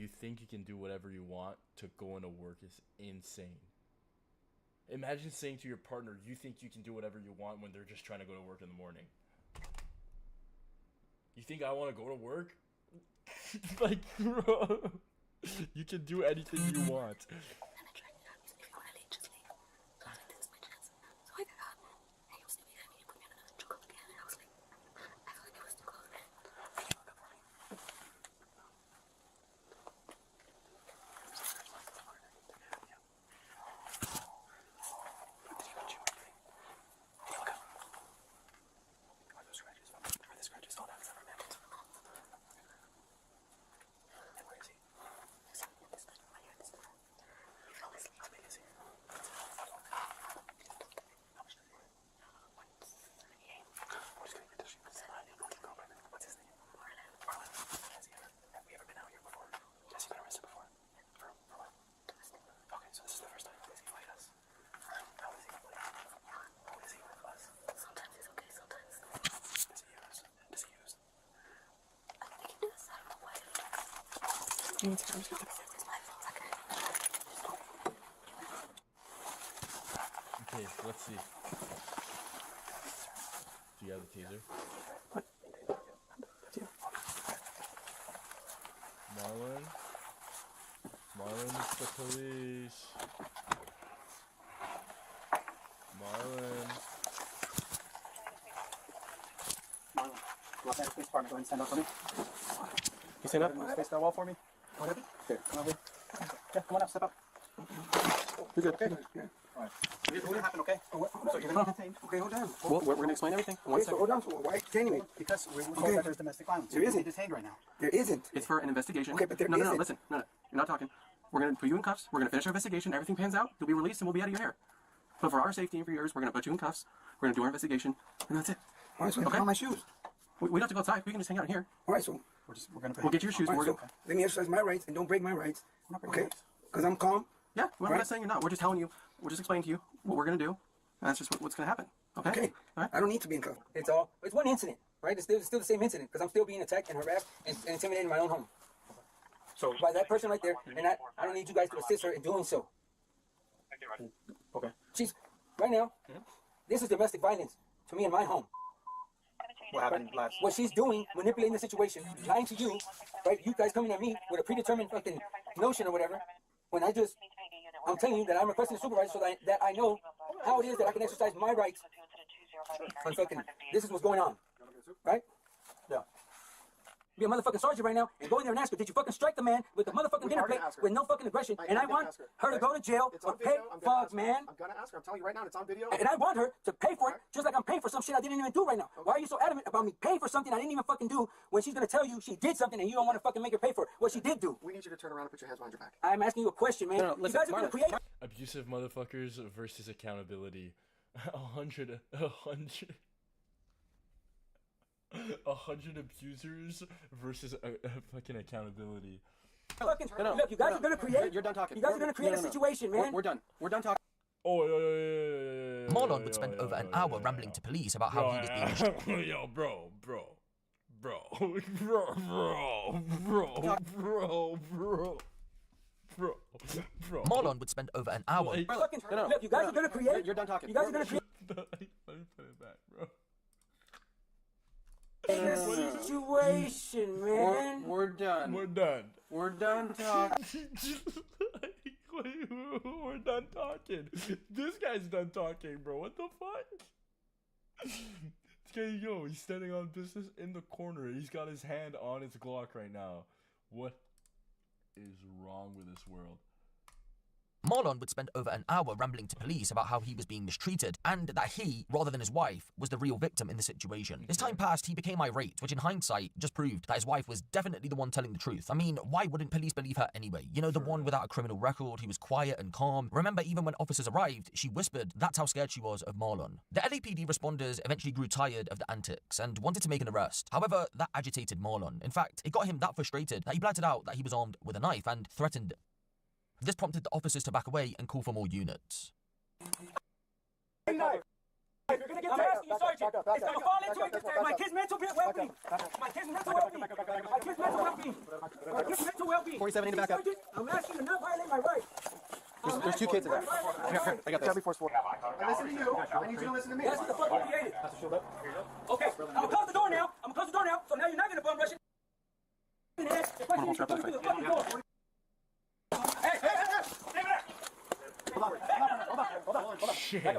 you think you can do whatever you want to go into work is insane. Imagine saying to your partner, you think you can do whatever you want when they're just trying to go to work in the morning. You think I want to go to work? Like, bro, you can do anything you want. Okay, let's see. Do you have the taser? Marlon, it's the police. Marlon. Go outside the police department. Go ahead and stand up for me. You stand up? Face that wall for me. Whatever. Here, come over here. Yeah, come on up, step up. You're good. Okay. Yeah. All right. What's going to happen, okay? So you're going to detain. Okay, hold on. Well, we're going to explain everything. One second. Hold on. So why are you detaining me? Because we're told that there's domestic violence. There isn't. Detained right now. There isn't. It's for an investigation. Okay, but there isn't. No, listen. No, you're not talking. We're going to put you in cuffs. We're going to finish our investigation. Everything pans out. You'll be released and we'll be out of your hair. But for our safety and for yours, we're going to put you in cuffs. We're going to do our investigation. And that's it. All right, so okay? Put on my shoes. We don't have to go outside. We can just hang out in here. All right, so we'll get you your shoes. Right, so let me exercise my rights and don't break my rights. Okay? Because I'm calm. Yeah, we're not saying you're not. We're just telling you. We're just explaining to you what we're going to do. And that's just what's going to happen. Okay? Okay. All right? I don't need to be in cuffs. It's one incident, right? It's still the same incident because I'm still being attacked and harassed and intimidated in my own home. So by that person right there, and I don't need you guys to assist her in doing so. Okay. She's right now. This is domestic violence to me in my home. What happened last? What she's doing, manipulating the situation, lying to you, right? You guys coming at me with a predetermined fucking notion or whatever. When I'm telling you that I'm requesting a supervisor so that I know how it is that I can exercise my rights. On fucking, this is what's going on, right? Yeah. Be a motherfucking sergeant right now and go in there and ask her, did you fucking strike the man with the motherfucking dinner plate with no fucking aggression? And I want her to go to jail or pay. Fuck, man. I'm gonna ask her. I'm telling you right now, it's on video. And I want her to pay for it, just like I'm paying for some shit I didn't even do right now. Why are you so adamant about me paying for something I didn't even fucking do when she's gonna tell you she did something and you don't want to fucking make her pay for it? What she did do. We need you to turn around and put your hands behind your back. I'm asking you a question, man. No, listen, you guys are gonna create abusive motherfuckers versus accountability. 100 abusers versus a fucking accountability. Look, you guys are gonna create. You're done talking. You guys are gonna create a situation, man. We're done. We're done talking. Oh, yeah. Marlon would spend over an hour rambling to police about how he was being. Yo, bro. Marlon would spend over an hour. Look, you guys are gonna create. You're done talking. You guys are gonna create. Let me put it back, bro. Situation, man. We're done. We're done. We're done talking. We're done talking. This guy's done talking, bro. What the fuck? This guy, he's standing on business in the corner. He's got his hand on his Glock right now. What is wrong with this world? Marlon would spend over an hour rambling to police about how he was being mistreated and that he, rather than his wife, was the real victim in the situation. As time passed, he became irate, which in hindsight just proved that his wife was definitely the one telling the truth. I mean, why wouldn't police believe her anyway? You know, the one without a criminal record, who was quiet and calm. Remember, even when officers arrived, she whispered that's how scared she was of Marlon. The LAPD responders eventually grew tired of the antics and wanted to make an arrest. However, that agitated Marlon. In fact, it got him that frustrated that he blurted out that he was armed with a knife and threatened. This prompted the officers to back away and call for more units. You're gonna get past you, Sergeant. It's gonna fall into it. My kid's mental well-being. My kid's mental well-being. My kid's mental well-being. Mental well-being. 47 in the back up. I'm asking you to not violate my rights. There's 2 kids in there. Here, I got that. Before sport. I listen to you. I need you to listen to me. That's the fuck you created. Okay, I'm gonna close the door now. So now you're not gonna bum rush it. Shit, bro.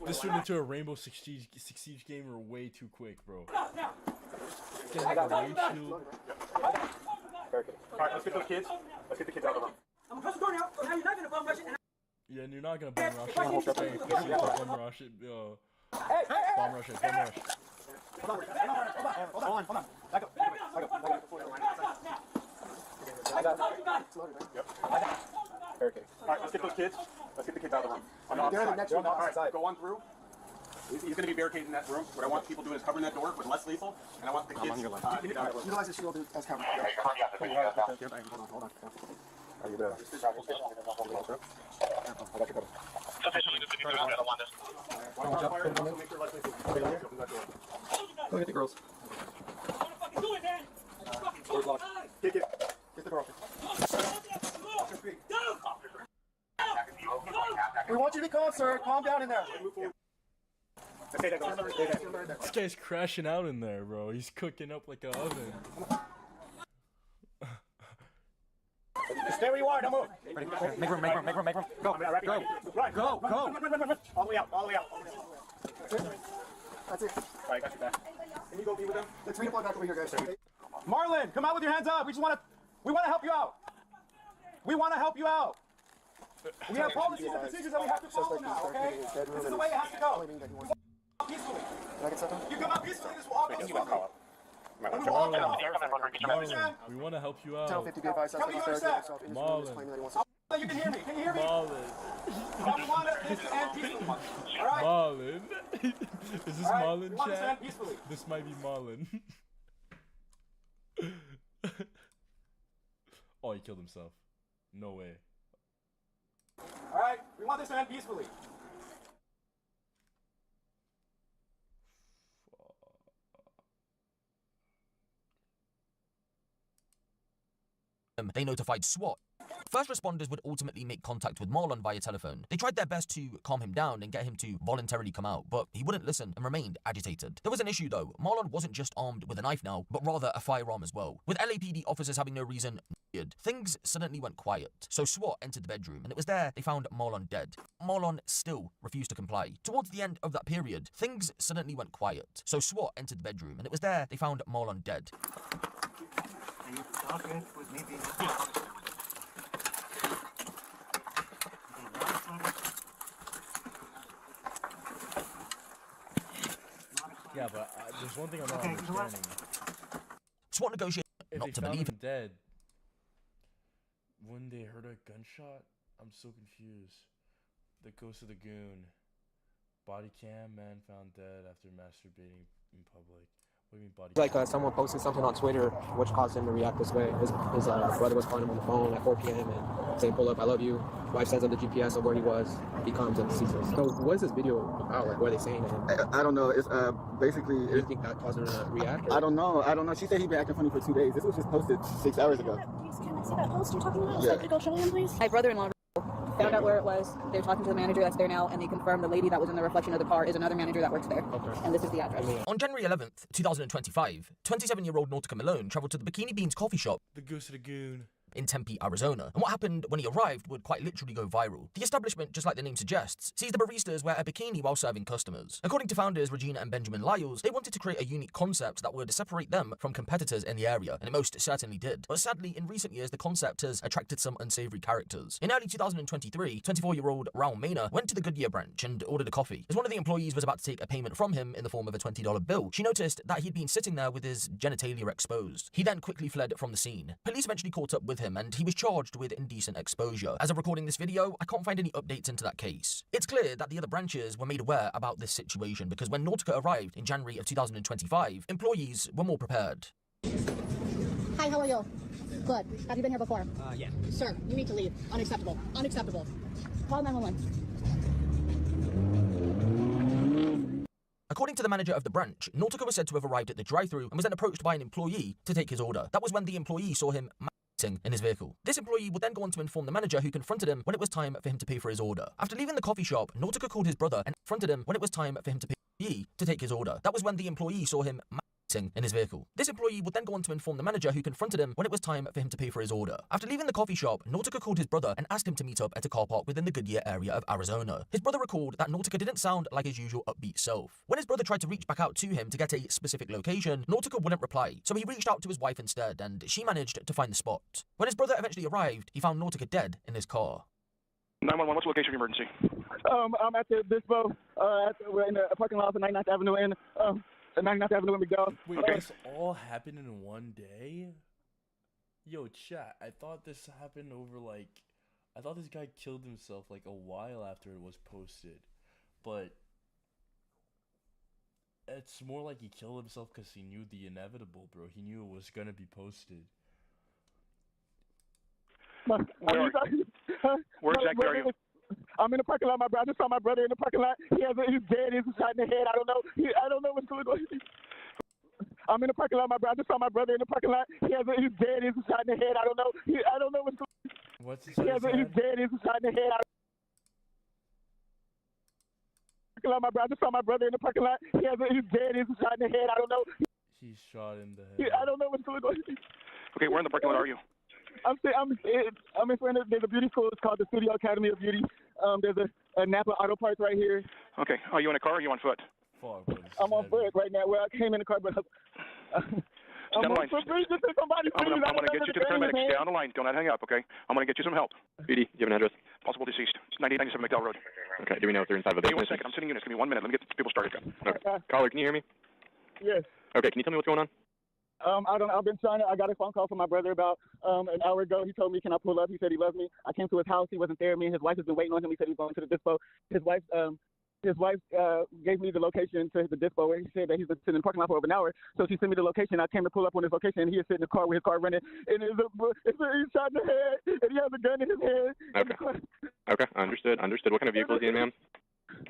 This turned into a Rainbow Six Siege game way too quick, bro. I got way too. Alright, let's get those kids. Let's get the kids out of the room. I'm gonna close the door now. So now you're not gonna bum rush it. Yeah, and you're not gonna bomb rush it. Bomb rush it. Bomb rush it. Bomb rush it. Bomb rush. Hold on. Back up. Barricade. Alright, let's get those kids. Let's get the kids out of the room. They're in the next room. Alright, go on through. He's going to be barricaded in that room. What I want people doing is covering that door with less lethal, and I want the kids to get out of the room. Utilize the shield as cover. Hold on. Are you there? I got you covered. Go get the girls. Door's locked. Kick it. Get the girl. We want you to be calm, sir. Calm down in there. This guy's crashing out in there, bro. He's cooking up like an oven. Stay where you are. Don't move. Make room. Go. Go. All the way out. That's it. Alright, got you back. Can you go be with them? Let's redeploy back over here, guys. Marlon, come out with your hands up. We want to help you out. We have policies and procedures that we have to follow now, okay? This is the way it has to go. Peacefully. You come out peacefully, this will all go smoothly. Marlon, we want to help you out. Tell 50 be advised. Marlon. You can hear me. Marlon. All we want is to end peacefully. All right? Marlon. Is this Marlon, we want to chat? end peacefully. This might be Marlon. Oh, he killed himself. No way. All right? We want this to end peacefully. They notified SWAT. First responders would ultimately make contact with Marlon via telephone. They tried their best to calm him down and get him to voluntarily come out, but he wouldn't listen and remained agitated. There was an issue though. Marlon wasn't just armed with a knife now, but rather a firearm as well. With LAPD officers having no reason, things suddenly went quiet. So SWAT entered the bedroom, and it was there they found Marlon dead. Marlon still refused to comply. Towards the end of that period, things suddenly went quiet. So SWAT entered the bedroom, and it was there they found Marlon dead. Are you talking with me being Yeah, but there's one thing I'm not understanding. SWAT negotiated not to believe him dead. When they heard a gunshot, I'm so confused. The ghost of the goon. Body cam, man found dead after masturbating in public. What do you mean body cam? Like someone posted something on Twitter, which caused him to react this way. His brother was calling him on the phone at 4 p.m. and saying, "Pull up, I love you." Wife sends him the GPS of where he was. He comes and sees us. So what is this video about? Like, what are they saying to him? I don't know. It's basically. Do you think that caused him to react? Or? I don't know. She said he'd been acting funny for 2 days. This was just posted 6 hours ago. Can I see that post you're talking about? Yeah. So I could go show him, please? My brother-in-law found out where it was. They were talking to the manager that's there now, and they confirmed the lady that was in the reflection of the car is another manager that works there. Okay. And this is the address. On January 11th, 2025, 27-year-old Nautica Malone traveled to the Bikini Beans coffee shop The Goose of the Goon in Tempe, Arizona. And what happened when he arrived would quite literally go viral. The establishment, just like the name suggests, sees the baristas wear a bikini while serving customers. According to founders Regina and Benjamin Lyles, they wanted to create a unique concept that would separate them from competitors in the area, and it most certainly did. But sadly, in recent years, the concept has attracted some unsavory characters. In early 2023, 24-year-old Raul Mena went to the Goodyear branch and ordered a coffee. As one of the employees was about to take a payment from him in the form of a $20 bill, she noticed that he'd been sitting there with his genitalia exposed. He then quickly fled from the scene. Police eventually caught up with him, and he was charged with indecent exposure. As of recording this video, I can't find any updates into that case. It's clear that the other branches were made aware about this situation because when Nautica arrived in January of 2025, employees were more prepared. Hi, how are you? Good. Have you been here before? Yeah. Sir, you need to leave. Unacceptable. Unacceptable. Call 911. According to the manager of the branch, Nautica was said to have arrived at the drive-thru and was then approached by an employee to take his order. That was when the employee saw him in his vehicle. This employee would then go on to inform the manager, who confronted him when it was time for him to pay for his order. After leaving the coffee shop, Nautica called his brother and confronted him when it was time for him to pay to take his order. That was when the employee saw him in his vehicle. This employee would then go on to inform the manager, who confronted him when it was time for him to pay for his order. After leaving the coffee shop, Nautica called his brother and asked him to meet up at a car park within the Goodyear area of Arizona. His brother recalled that Nautica didn't sound like his usual upbeat self. When his brother tried to reach back out to him to get a specific location, Nautica wouldn't reply, so he reached out to his wife instead, and she managed to find the spot. When his brother eventually arrived, he found Nautica dead in his car. 911, what's the location of your emergency? I'm at the Dispo. We're in the parking lot of 99th Avenue and 99th Avenue in McDowell. Wait, this all happened in one day? Yo, chat, I thought this happened over, like... I thought this guy killed himself, like, a while after it was posted. But... it's more like he killed himself because he knew the inevitable, bro. He knew it was gonna be posted. Where exactly are you? I'm in the parking lot. I just saw my brother in the parking lot. He's dead. He's shot in the head. I don't know what's going on. I'm in the parking lot. I just saw my brother in the parking lot. He's dead. He's shot in the head. I don't know what's going on. What's his he's dead. He's shot in the head. I just saw my brother in the parking lot. He's dead. He's shot in the head. I don't know. He's shot in the head. I don't know what's going on. Okay, where in the parking lot are you? I'm in front of, there's a beauty school. It's called the Studio Academy of Beauty. There's a Napa Auto Parts right here. Okay, are you in a car or are you on foot? I'm on foot right now. Well, I came in the car, but I'm on foot. Please, just somebody, please. I'm going to get you to the paramedics. Stay on the line. Do not hang up, okay? I'm going to get you some help. BD, do you have an address? Possible deceased. 9897 McDowell Road. Okay, do we know if they're inside of a Give me business? 1 second. I'm sending units. Give me 1 minute. Let me get people started. Okay. Caller, can you hear me? Yes. Okay, can you tell me what's going on? I've been trying to. I got a phone call from my brother about an hour ago. He told me, can I pull up? He said he loves me. I came to his house. He wasn't there. Me and his wife has been waiting on him. He said he was going to the dispo. His wife gave me the location to the dispo where he said that he's been sitting in the parking lot for over an hour. So she sent me the location. I came to pull up on his location, and he is sitting in the car with his car running. And he's shot in the head, and he has a gun in his head. Okay. Okay, understood. What kind of vehicle is he in, ma'am?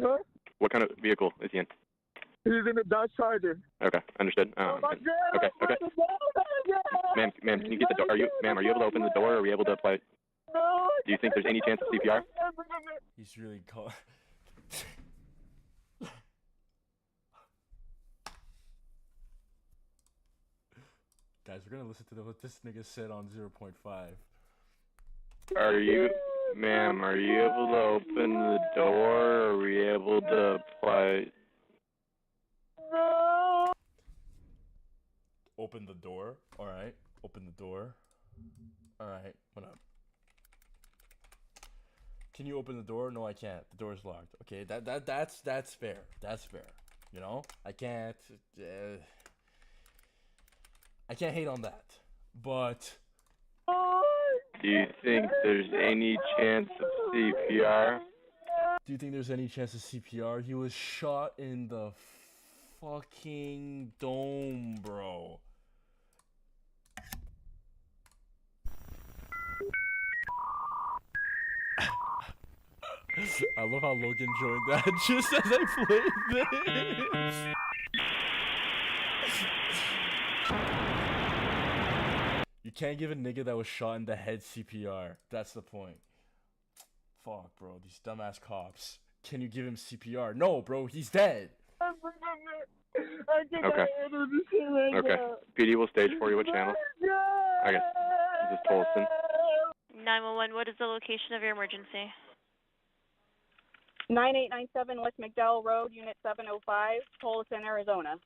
Huh? What kind of vehicle is he in? He's in a Dodge Charger. Okay, understood. Oh my God! Okay. Ma'am, can you get the door? Are you able to open the door? Or are we able to apply? No. Do you think there's any chance of CPR? He's really caught. Guys, we're gonna listen to what this nigga said on 0.5. Ma'am, are you able to open the door? Or are we able to apply? No. Open the door. All right. Open the door. All right. What up? Can you open the door? No, I can't. The door is locked. Okay. That's fair. That's fair. You know, I can't hate on that. But do you think there's any chance of CPR? Do you think there's any chance of CPR? He was shot in the fucking dome, bro. I love how Logan joined that just as I played this. You can't give a nigga that was shot in the head CPR. That's the point. Fuck, bro. These dumbass cops. Can you give him CPR? No, bro. He's dead. Okay. Okay. PD will stage for you. What channel? Okay. This is Tolson. 911, what is the location of your emergency? 9897 West McDowell Road, Unit 705, Tolleson, Arizona.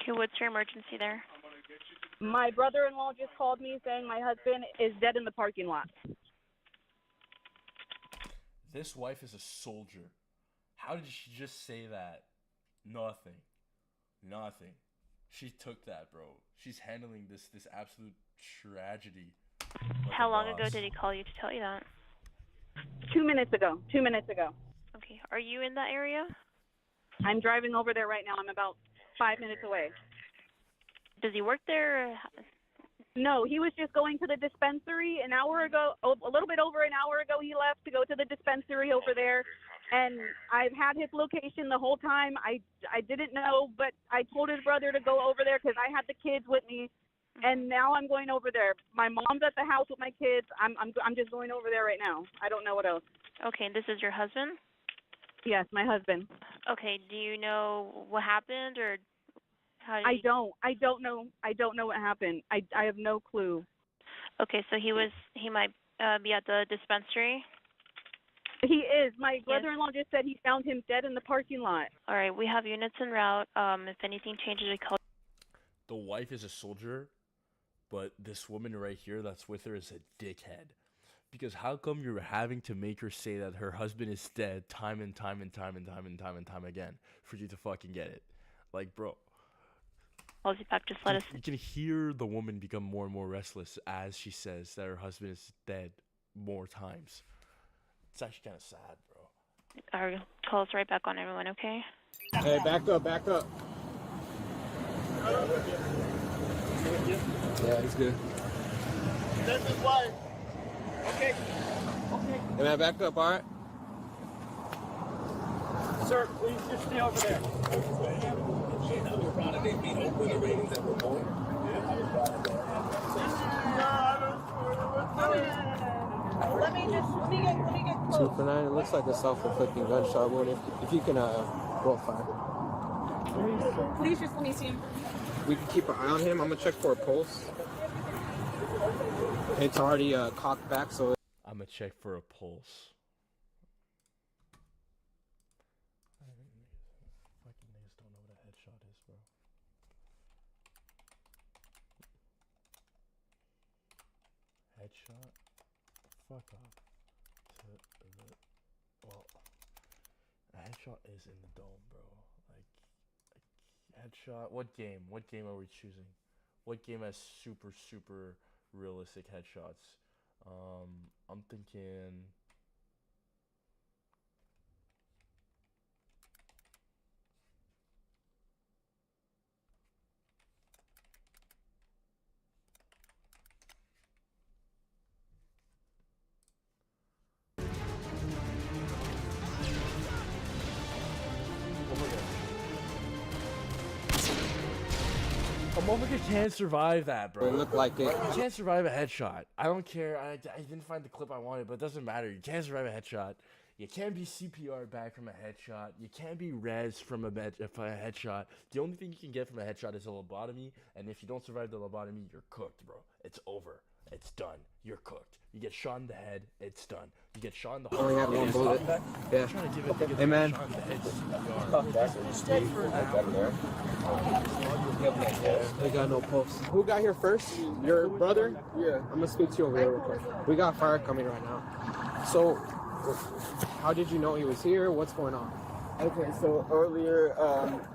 Okay, what's your emergency there? My brother-in-law just called me saying my husband is dead in the parking lot. This wife is a soldier. How did she just say that? Nothing. She took that, bro. She's handling this absolute tragedy. Like How long ago did he call you to tell you that? 2 minutes ago. 2 minutes ago. Okay, are you in that area? I'm driving over there right now. I'm about 5 minutes away. Does he work there? Or... No, he was just going to the dispensary an hour ago. A little bit over an hour ago, he left to go to the dispensary over there. And I've had his location the whole time. I didn't know, but I told his brother to go over there because I had the kids with me, and now I'm going over there. My mom's at the house with my kids. I'm just going over there right now. I don't know what else. Okay, this is your husband? Yes, my husband. Okay, do you know what happened, or how did I don't know. I don't know what happened. I have no clue. Okay, so he might be at the dispensary? He is. My brother-in-law just said he found him dead in the parking lot. All right, we have units en route. If anything changes, we call. The wife is a soldier, but this woman right here that's with her is a dickhead. Because how come you're having to make her say that her husband is dead time and time again for you to fucking get it? Like, bro. Calls you back. Just let us. You can hear the woman become more and more restless as she says that her husband is dead more times. It's actually kind of sad, bro. All right, call us right back on everyone, okay? Hey, back up. Yeah, he's good. That's his wife. Okay. Hey, man, back up, all right? Sir, please just stay over there. Let me get close. 2 for 9. It looks like a self-inflicting gunshot wound. If you can roll fire. Please just let me see him. We can keep an eye on him. I'm gonna check for a pulse. It's already cocked back, so. I'm gonna check for a pulse. Fucking niggas don't know what a headshot is, bro. Headshot? Fuck off. Well, a headshot is in the dome, bro. Like headshot. What game? What game are we choosing? What game has super realistic headshots? I'm thinking. A motherfucker can't survive that, bro. It looked like it. You can't survive a headshot. I don't care. I didn't find the clip I wanted, but it doesn't matter. You can't survive a headshot. You can't be CPR back from a headshot. You can't be res from a headshot. The only thing you can get from a headshot is a lobotomy, and if you don't survive the lobotomy, you're cooked, bro. It's over. It's done. You're cooked. You get shot in the head, it's done. You get shot in the heart. Only have one bullet. Yeah. Hey, man. We got no pulse. Who got here first? Your brother? Yeah. I'm gonna speak to you over there real quick. We got fire coming right now. So, how did you know he was here? What's going on? Okay, so earlier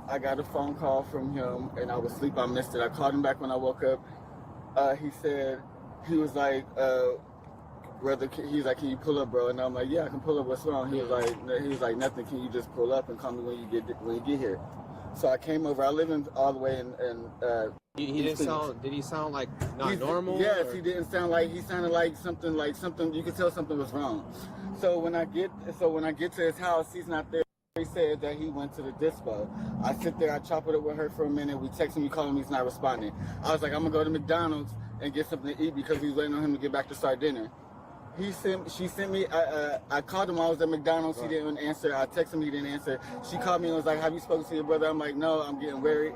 I got a phone call from him and I was asleep. I missed it. I called him back when I woke up. He said, he was like, brother, he's like, can you pull up, bro? And I'm like, yeah, I can pull up. What's wrong? He was like, nothing. Can you just pull up and call me when you get here? So I came over. I live all the way in he didn't sound. Did he sound like not normal? Yes, he didn't sound like. He sounded like something. You could tell something was wrong. So when I get to his house, he's not there. He said that he went to the dispo. I sit there. I chop it up with her for a minute. We text him. We call him. He's not responding. I was like, I'm gonna go to McDonald's and get something to eat because he's waiting on him to get back to start dinner. She sent me, I called him, I was at McDonald's, he didn't answer. I texted him, he didn't answer. She called me and was like, have you spoken to your brother? I'm like, no, I'm getting worried.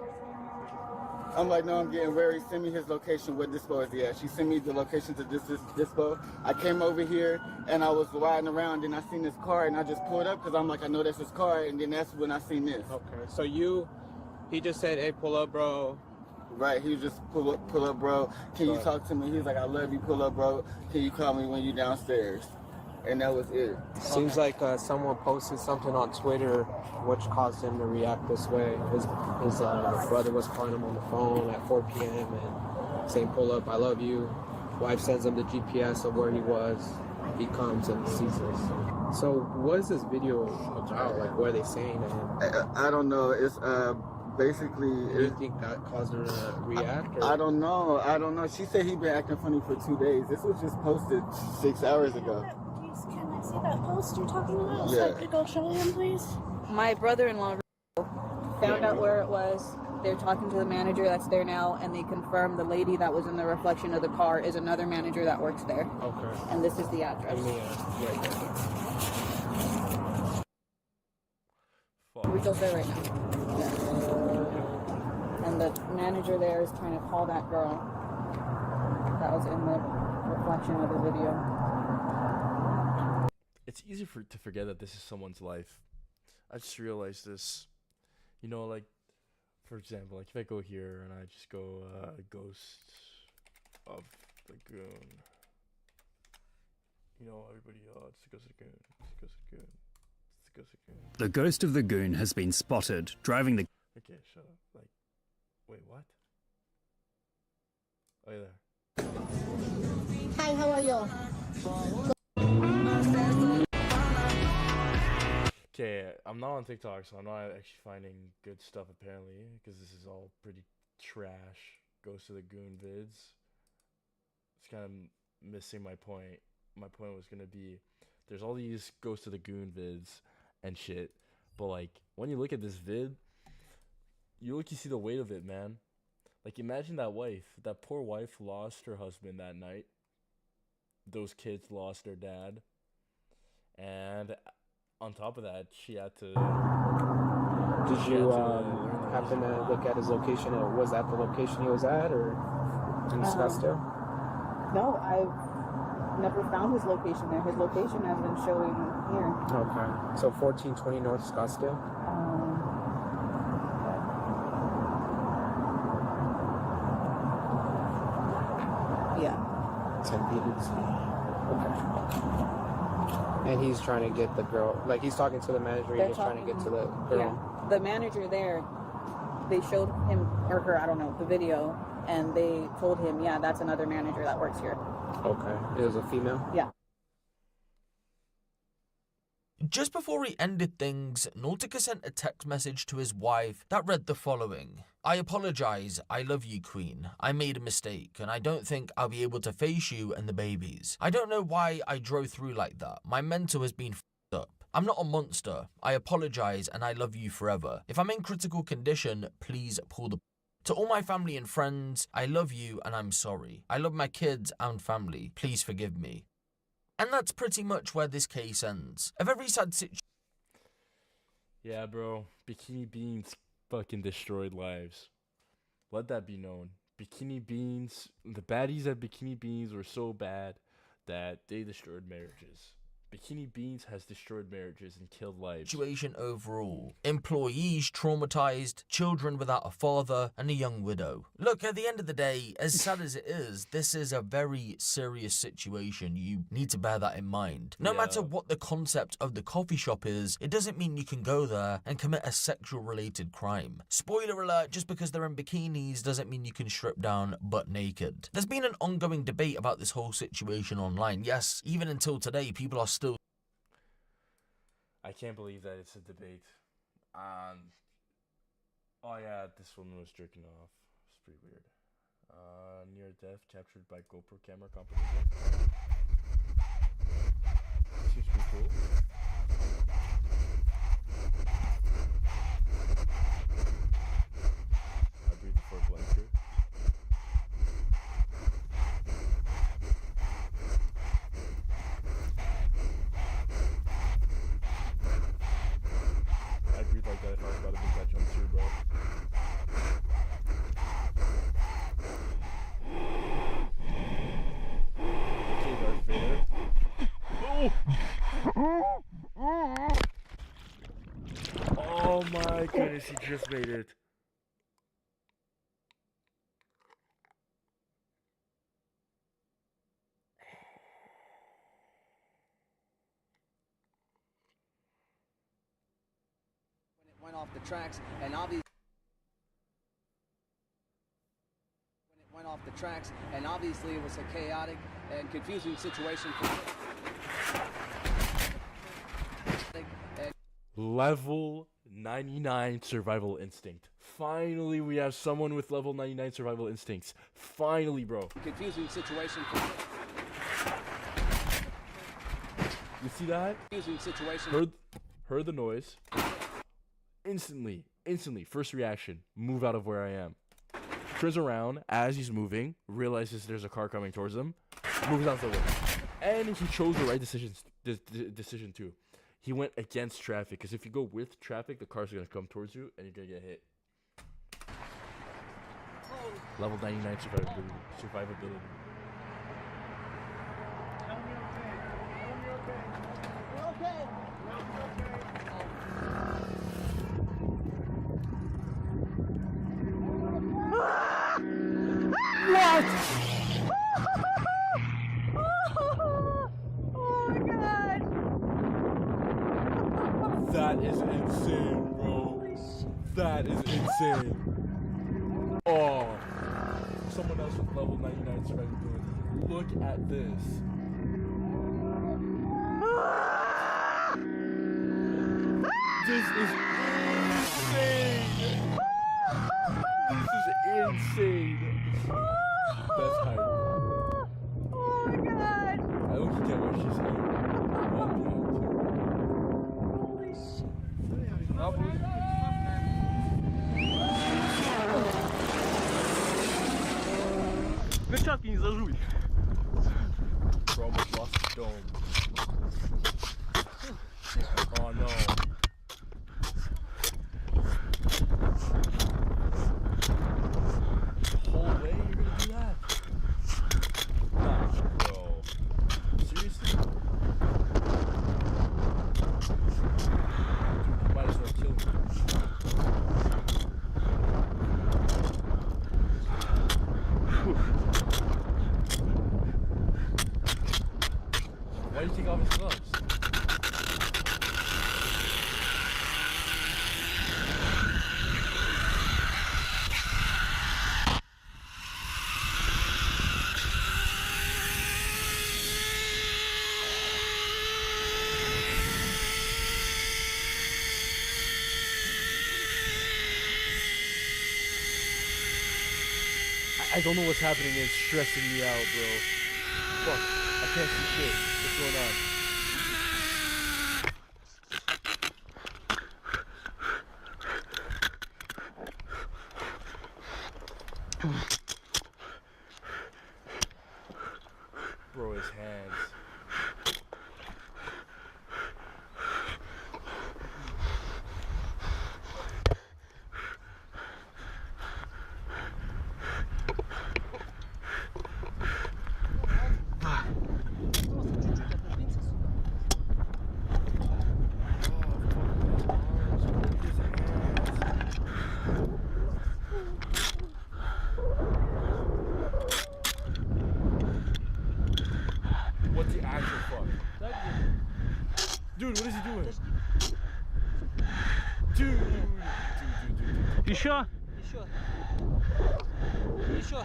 Send me his location, where dispo is he at. She sent me the location to this dispo. I came over here and I was riding around and I seen this car and I just pulled up because I'm like, I know that's his car, and then that's when I seen this. Okay, so he just said, hey, pull up, bro. Right, he was just pull up, bro. Can you talk to me? He's like, I love you, pull up, bro. Can you call me when you downstairs? And that was it. Seems like someone posted something on Twitter which caused him to react this way. His brother was calling him on the phone at 4 p.m. and saying, pull up, I love you. Wife sends him the GPS of where he was. He comes and sees this. So what is this video about? Like, what are they saying to him? I don't know. It's basically. Do you think that caused her to react? Or? I don't know. She said he'd been acting funny for 2 days. This was just posted 6 hours ago. I see that post you're talking about. Yeah. So I could go show him, please. My brother-in-law found out where it was. They're talking to the manager that's there now, and they confirmed the lady that was in the reflection of the car is another manager that works there. Okay. And this is the address. Right there. Rico's there right now. Yeah. And the manager there is trying to call that girl that was in the reflection of the video. It's easy to forget that this is someone's life. I just realized this. You know, like, for example, like if I go here and I just go Ghost of the Goon. You know, everybody, it's the Ghost of the Goon. It's the Ghost of the Goon. It's the Ghost of the Goon. The Ghost of the Goon has been spotted driving the... Okay, shut up. Like, wait, what? Oh, yeah, there. Hi, how are you? Okay, I'm not on TikTok, so I'm not actually finding good stuff apparently, because this is all pretty trash. Ghost of the Goon vids. It's kind of missing my point. My point was gonna be, there's all these Ghost of the Goon vids and shit, but like when you look at this vid, you see the weight of it, man. Like imagine that poor wife lost her husband that night. Those kids lost their dad, and on top of that, she had to. Did you happen to look at his location? Or was that the location he was at, or in Scottsdale? No, I've never found his location there. His location has been showing here. Okay, so 1420 North Scottsdale. Yeah. St. Peter's. Okay. And he's trying to get the girl, like he's talking to the manager, he's trying to get to the girl. Yeah. The manager there, they showed him or her, I don't know, the video, and they told him, yeah, that's another manager that works here. Okay. It was a female? Yeah. Just before he ended things, Nautica sent a text message to his wife that read the following. I apologize, I love you, Queen. I made a mistake, and I don't think I'll be able to face you and the babies. I don't know why I drove through like that. My mental has been f***ed up. I'm not a monster. I apologize, and I love you forever. If I'm in critical condition, please pull the... To all my family and friends, I love you, and I'm sorry. I love my kids and family. Please forgive me. And that's pretty much where this case ends. A very sad situation. Yeah, bro. Bikini Beans fucking destroyed lives. Let that be known. Bikini Beans, the baddies at Bikini Beans were so bad that they destroyed marriages. Bikini Beans has destroyed marriages and killed lives. Situation overall. Employees traumatized, children without a father, and a young widow. Look, at the end of the day, as sad as it is, this is a very serious situation. You need to bear that in mind. No matter what the concept of the coffee shop is, it doesn't mean you can go there and commit a sexual-related crime. Spoiler alert, just because they're in bikinis doesn't mean you can strip down butt naked. There's been an ongoing debate about this whole situation online. Yes, even until today, people are still... I can't believe that it's a debate. Oh yeah, this woman was jerking off. It's pretty weird. Near death captured by GoPro camera competition. Seems pretty cool. I breathe before blanket. I breathe like that if I was about to make that jump too, bro. Okay, Darth Vader. Oh my goodness, he just made it. Went off the tracks, and obviously it was a chaotic and confusing situation for Level 99 survival instinct. Finally, we have someone with level 99 survival instincts. Finally, bro. confusing situation for You see that? Confusing situation. Heard the noise. Instantly, first reaction, move out of where I am. Turns around as he's moving, realizes there's a car coming towards him, moves out of the way. And he chose the right decision too. He went against traffic, because if you go with traffic, the car's going to come towards you, and you're going to get hit. Level 99 survivability. What? Oh my god! That is insane, bro. That is insane. Oh. Someone else with level 99 survivability. Look at this. This is insane. This is insane. That's hype. Oh my god! I don't get what she's saying. Перчатки не зажуй. Bro, almost lost the dome. Oh no. The whole way you're gonna do that? Nah, bro. Seriously? Dude, might as well kill me. Why do you take off his gloves? I don't know what's happening. It's stressing me out, bro. Fuck. I can't see shit. What's going on? Bro, his hands. What the actual fuck? Dude, what is he doing? Dude. Еще? Еще.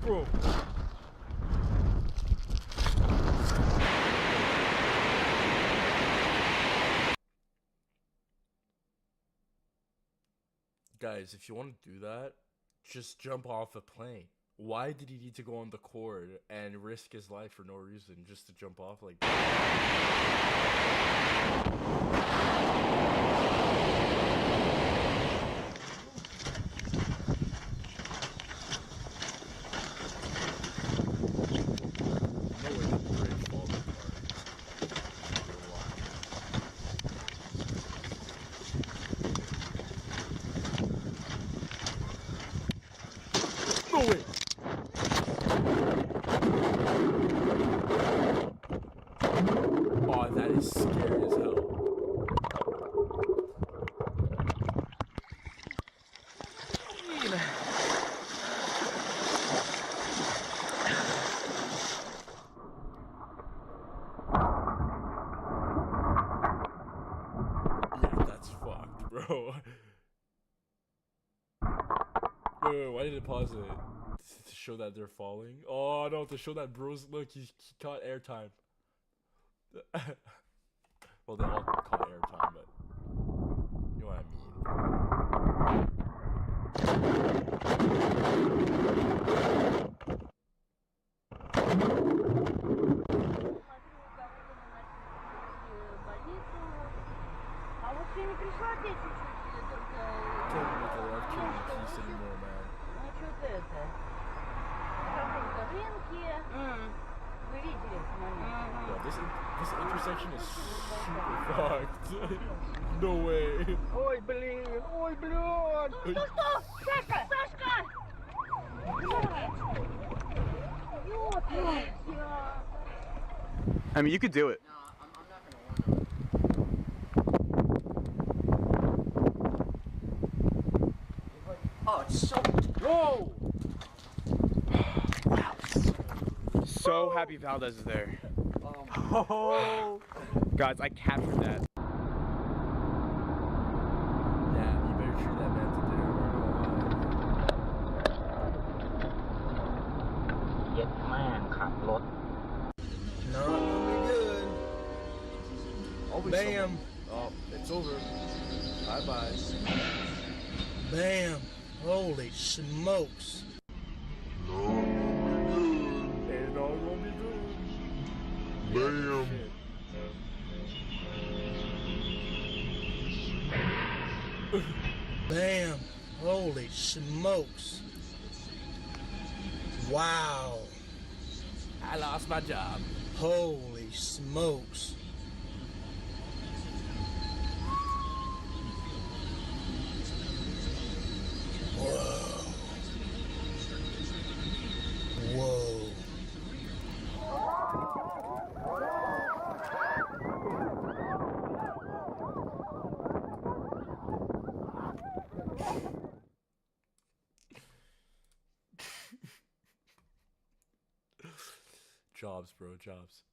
Bro. Guys, if you want to do that, just jump off a plane. Why did he need to go on the cord and risk his life for no reason just to jump off like that? No way! Oh, that is scary as hell. Yeah, that's fucked, bro. Wait, why did it pause it? To show that they're falling? Oh no, to show that bros, look, he caught airtime. Well, they all caught airtime, but you know what I mean. can't make a love kid in peace anymore, man. Yo, this intersection is super fucked. No way. Ой, блин, ой, блядь. Сашка! Сашка! I mean, you could do it. Oh, it's so. Whoa! Wow. So happy Valdez is there. Oh. Guys, I captured that. Yeah, you better treat that man to dinner. Yes, man,ขับรถ No, it'll be good. Always Bam. Oh, it's over. Bye bye. Bam. Holy smokes. It's all gonna be good. Bam. Bam. Holy smokes. Wow. I lost my job. Holy smokes. Whoa. Whoa. Jobs, bro, jobs.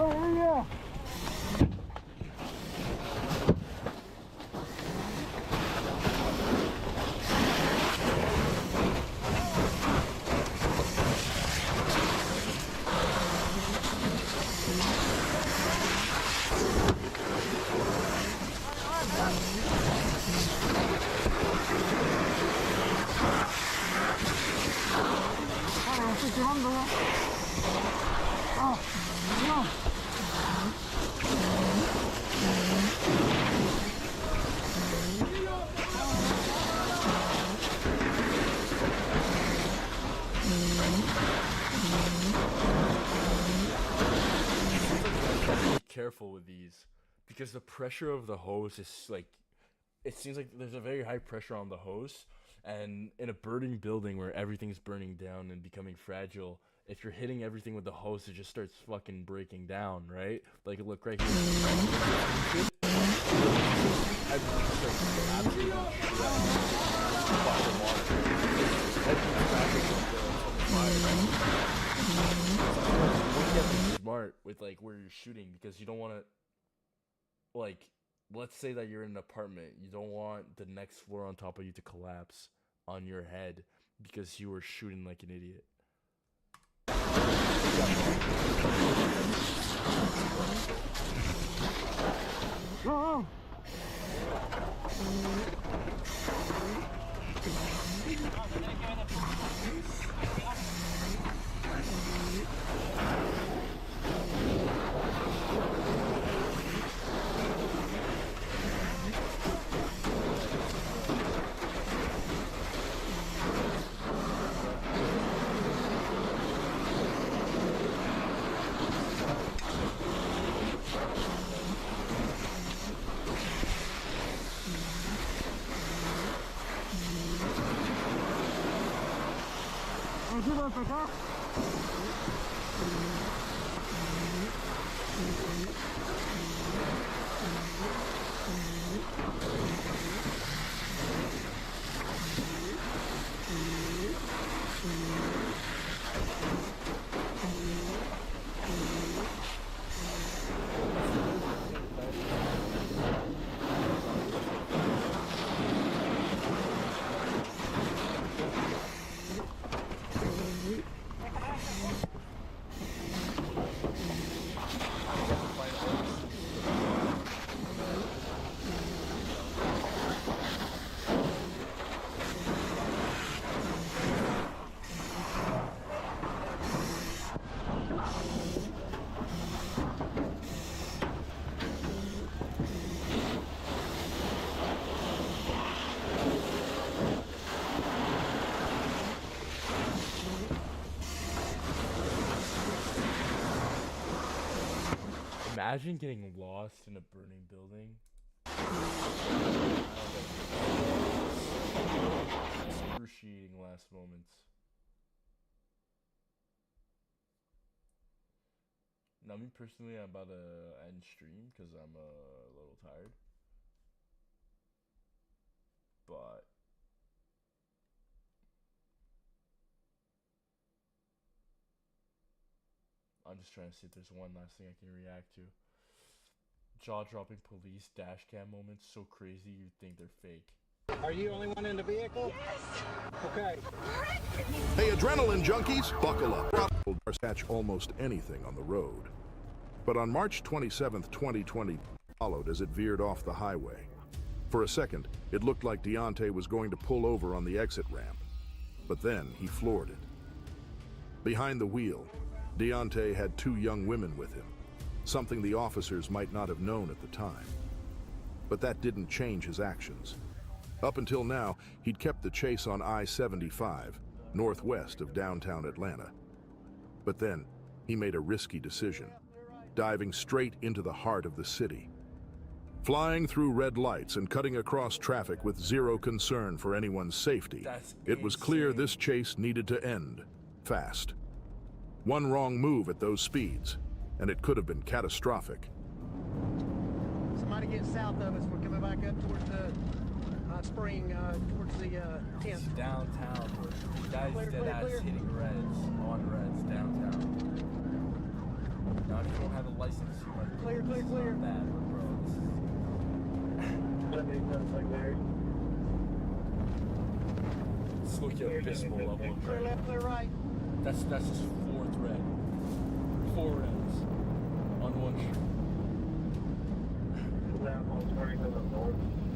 Oh, yeah. Careful with these because the pressure of the hose is like, it seems like there's a very high pressure on the hose, and in a burning building where everything's burning down and becoming fragile, if you're hitting everything with the hose, it just starts fucking breaking down, right? Like, look right here. Everything starts absolutely shredded by the water. Everything's crashing from the fire. You have to be smart with like where you're shooting, because you don't want to, like, let's say that you're in an apartment, you don't want the next floor on top of you to collapse on your head because you were shooting like an idiot. Oh. Imagine getting lost in a burning building. Excruciating last moments. Now, me personally, I'm about to end stream because I'm a little tired. But I'm just trying to see if there's one last thing I can react to. Jaw-dropping police dash cam moments, so crazy you'd think they're fake. Are you the only one in the vehicle? Yes. Okay. Hey, adrenaline junkies, buckle up. Cars catch almost anything on the road. But on March 27th, 2020, followed as it veered off the highway. For a second, it looked like Deontay was going to pull over on the exit ramp. But then he floored it. Behind the wheel, Deontay had 2 young women with him, something the officers might not have known at the time. But that didn't change his actions. Up until now, he'd kept the chase on I-75, northwest of downtown Atlanta. But then, he made a risky decision, diving straight into the heart of the city. Flying through red lights and cutting across traffic with zero concern for anyone's safety, it was clear this chase needed to end, fast. One wrong move at those speeds, and it could have been catastrophic. Somebody get south of us. We're coming back up towards the spring, towards the 10th. It's downtown, bro. The guy's dead ass hitting reds, on reds, downtown. Now, if you don't have a license, you might clear. Bad, bro. Let's look at abysmal level of Clear left, clear right. That's just 4th red. 4 reds on one street.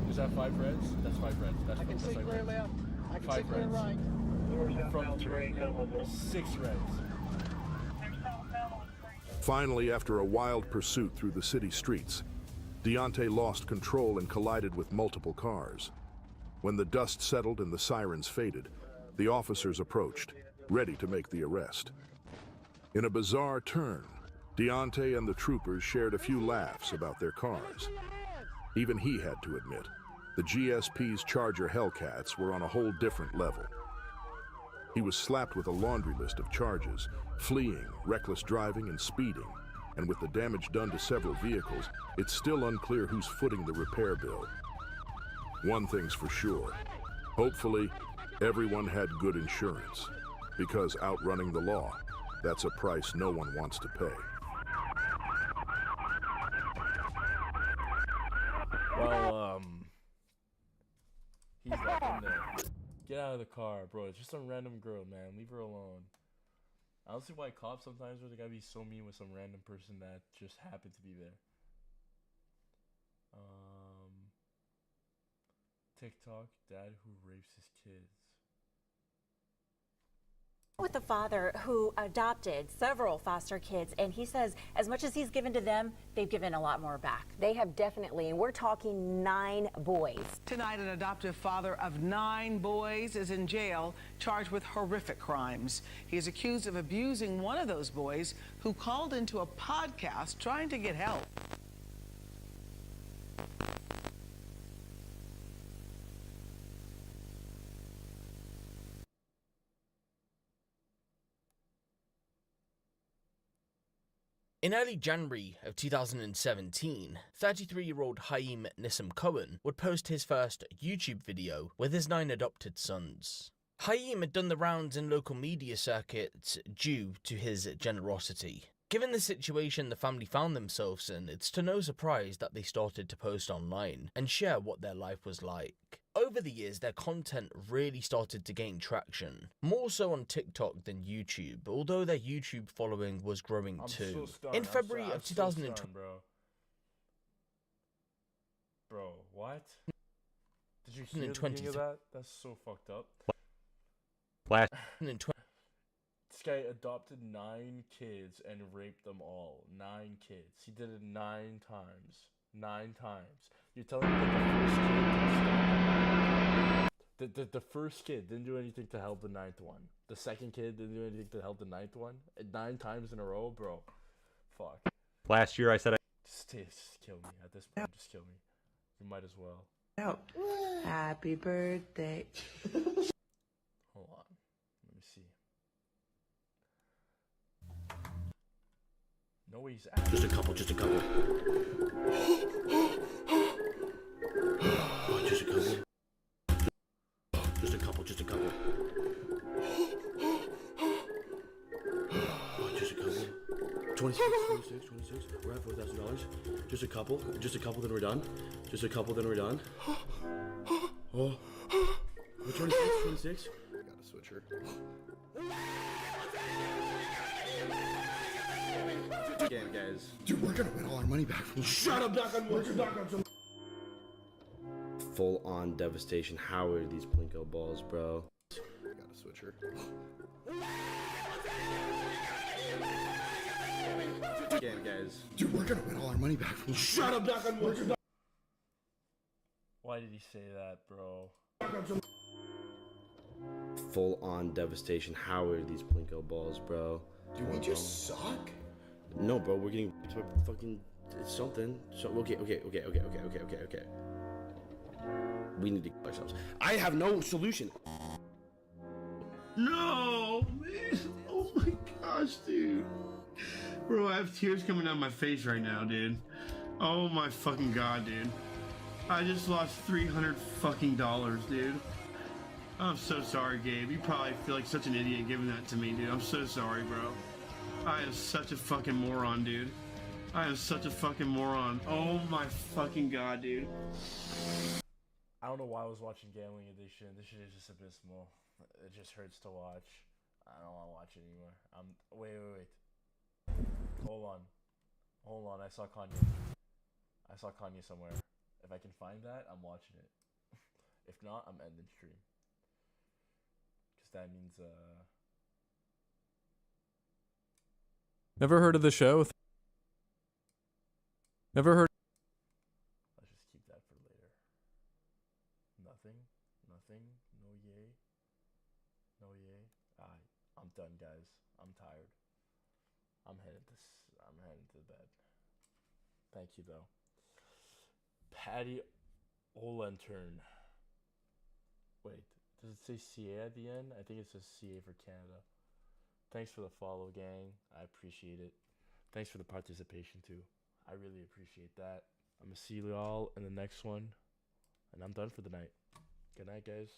Is that 5 reds? That's 5 reds. I can see clear left. I can see clear right. From 6 reds. Finally, after a wild pursuit through the city streets, Deontay lost control and collided with multiple cars. When the dust settled and the sirens faded, the officers approached, ready to make the arrest. In a bizarre turn, Deontay and the troopers shared a few laughs about their cars. Even he had to admit, the GSP's Charger Hellcats were on a whole different level. He was slapped with a laundry list of charges, fleeing, reckless driving, and speeding. And with the damage done to several vehicles, it's still unclear who's footing the repair bill. One thing's for sure. Hopefully, everyone had good insurance. Because outrunning the law, that's a price no one wants to pay. Well, he's like in there. Get out of the car, bro. It's just some random girl, man. Leave her alone. I don't see why cops sometimes really gotta be so mean with some random person that just happened to be there. TikTok, dad who rapes his kids. With a father who adopted several foster kids, and he says as much as he's given to them, they've given a lot more back. They have definitely, and we're talking 9 boys. Tonight, an adoptive father of 9 boys is in jail, charged with horrific crimes. He is accused of abusing one of those boys who called into a podcast trying to get help. In early January of 2017, 33-year-old Haim Nissim Cohen would post his first YouTube video with his 9 adopted sons. Haim had done the rounds in local media circuits due to his generosity. Given the situation the family found themselves in, it's to no surprise that they started to post online and share what their life was like. Over the years, their content really started to gain traction, more so on TikTok than YouTube, although their YouTube following was growing too. In February of 2020, bro, what? Did you hear the beginning of that? That's so fucked up. This guy adopted 9 kids and raped them all. 9 kids. He did it 9 times. 9 times. You're telling me that the first kid didn't do anything to help the 9th one. The second kid didn't do anything to help the 9th one. 9 times in a row, bro. Fuck. Last year I said Just kill me. At this point, just kill me. You might as well. Out. Happy birthday. Hold on. Let me see. No way he's out. Just a couple, just a couple. Just a couple. Just a couple, just a couple. Just a couple. 26. We're at $4,000. Just a couple, then we're done. Just a couple, then we're done. Oh. 26. Got a switcher. Again, guys. Dude, we're gonna win all our money back from. Shut up, knock on wood. Full on devastation. How are these Plinko balls, bro? Got a switcher. Again, guys. Dude, we're gonna win all our money back from. Shut up, knock on wood. Why did he say that, bro? Full on devastation. How are these Plinko balls, bro? Do we just suck? No, bro, we're getting fucking. It's something. So okay. We need to kill ourselves. I have no solution. No, man. Oh my gosh, dude. Bro, I have tears coming down my face right now, dude. Oh my fucking god, dude. I just lost $300 fucking dollars, dude. I'm so sorry, Gabe. You probably feel like such an idiot giving that to me, dude. I'm so sorry, bro. I am such a fucking moron, dude. I am such a fucking moron. Oh my fucking god, dude. I don't know why I was watching Gambling Addiction. This shit is just abysmal. It just hurts to watch. I don't want to watch it anymore. Wait. Hold on. I saw Kanye somewhere. If I can find that, I'm watching it. If not, I'm ending stream. Because that means, Never heard of the show? Never heard. Let's just keep that for later. Nothing. No yay. I'm done, guys. I'm tired. I'm heading to bed. Thank you, though. Patty Olentern. Wait, does it say CA at the end? I think it says CA for Canada. Thanks for the follow, gang. I appreciate it. Thanks for the participation, too. I really appreciate that. I'm going to see you all in the next one. And I'm done for the night. Good night, guys.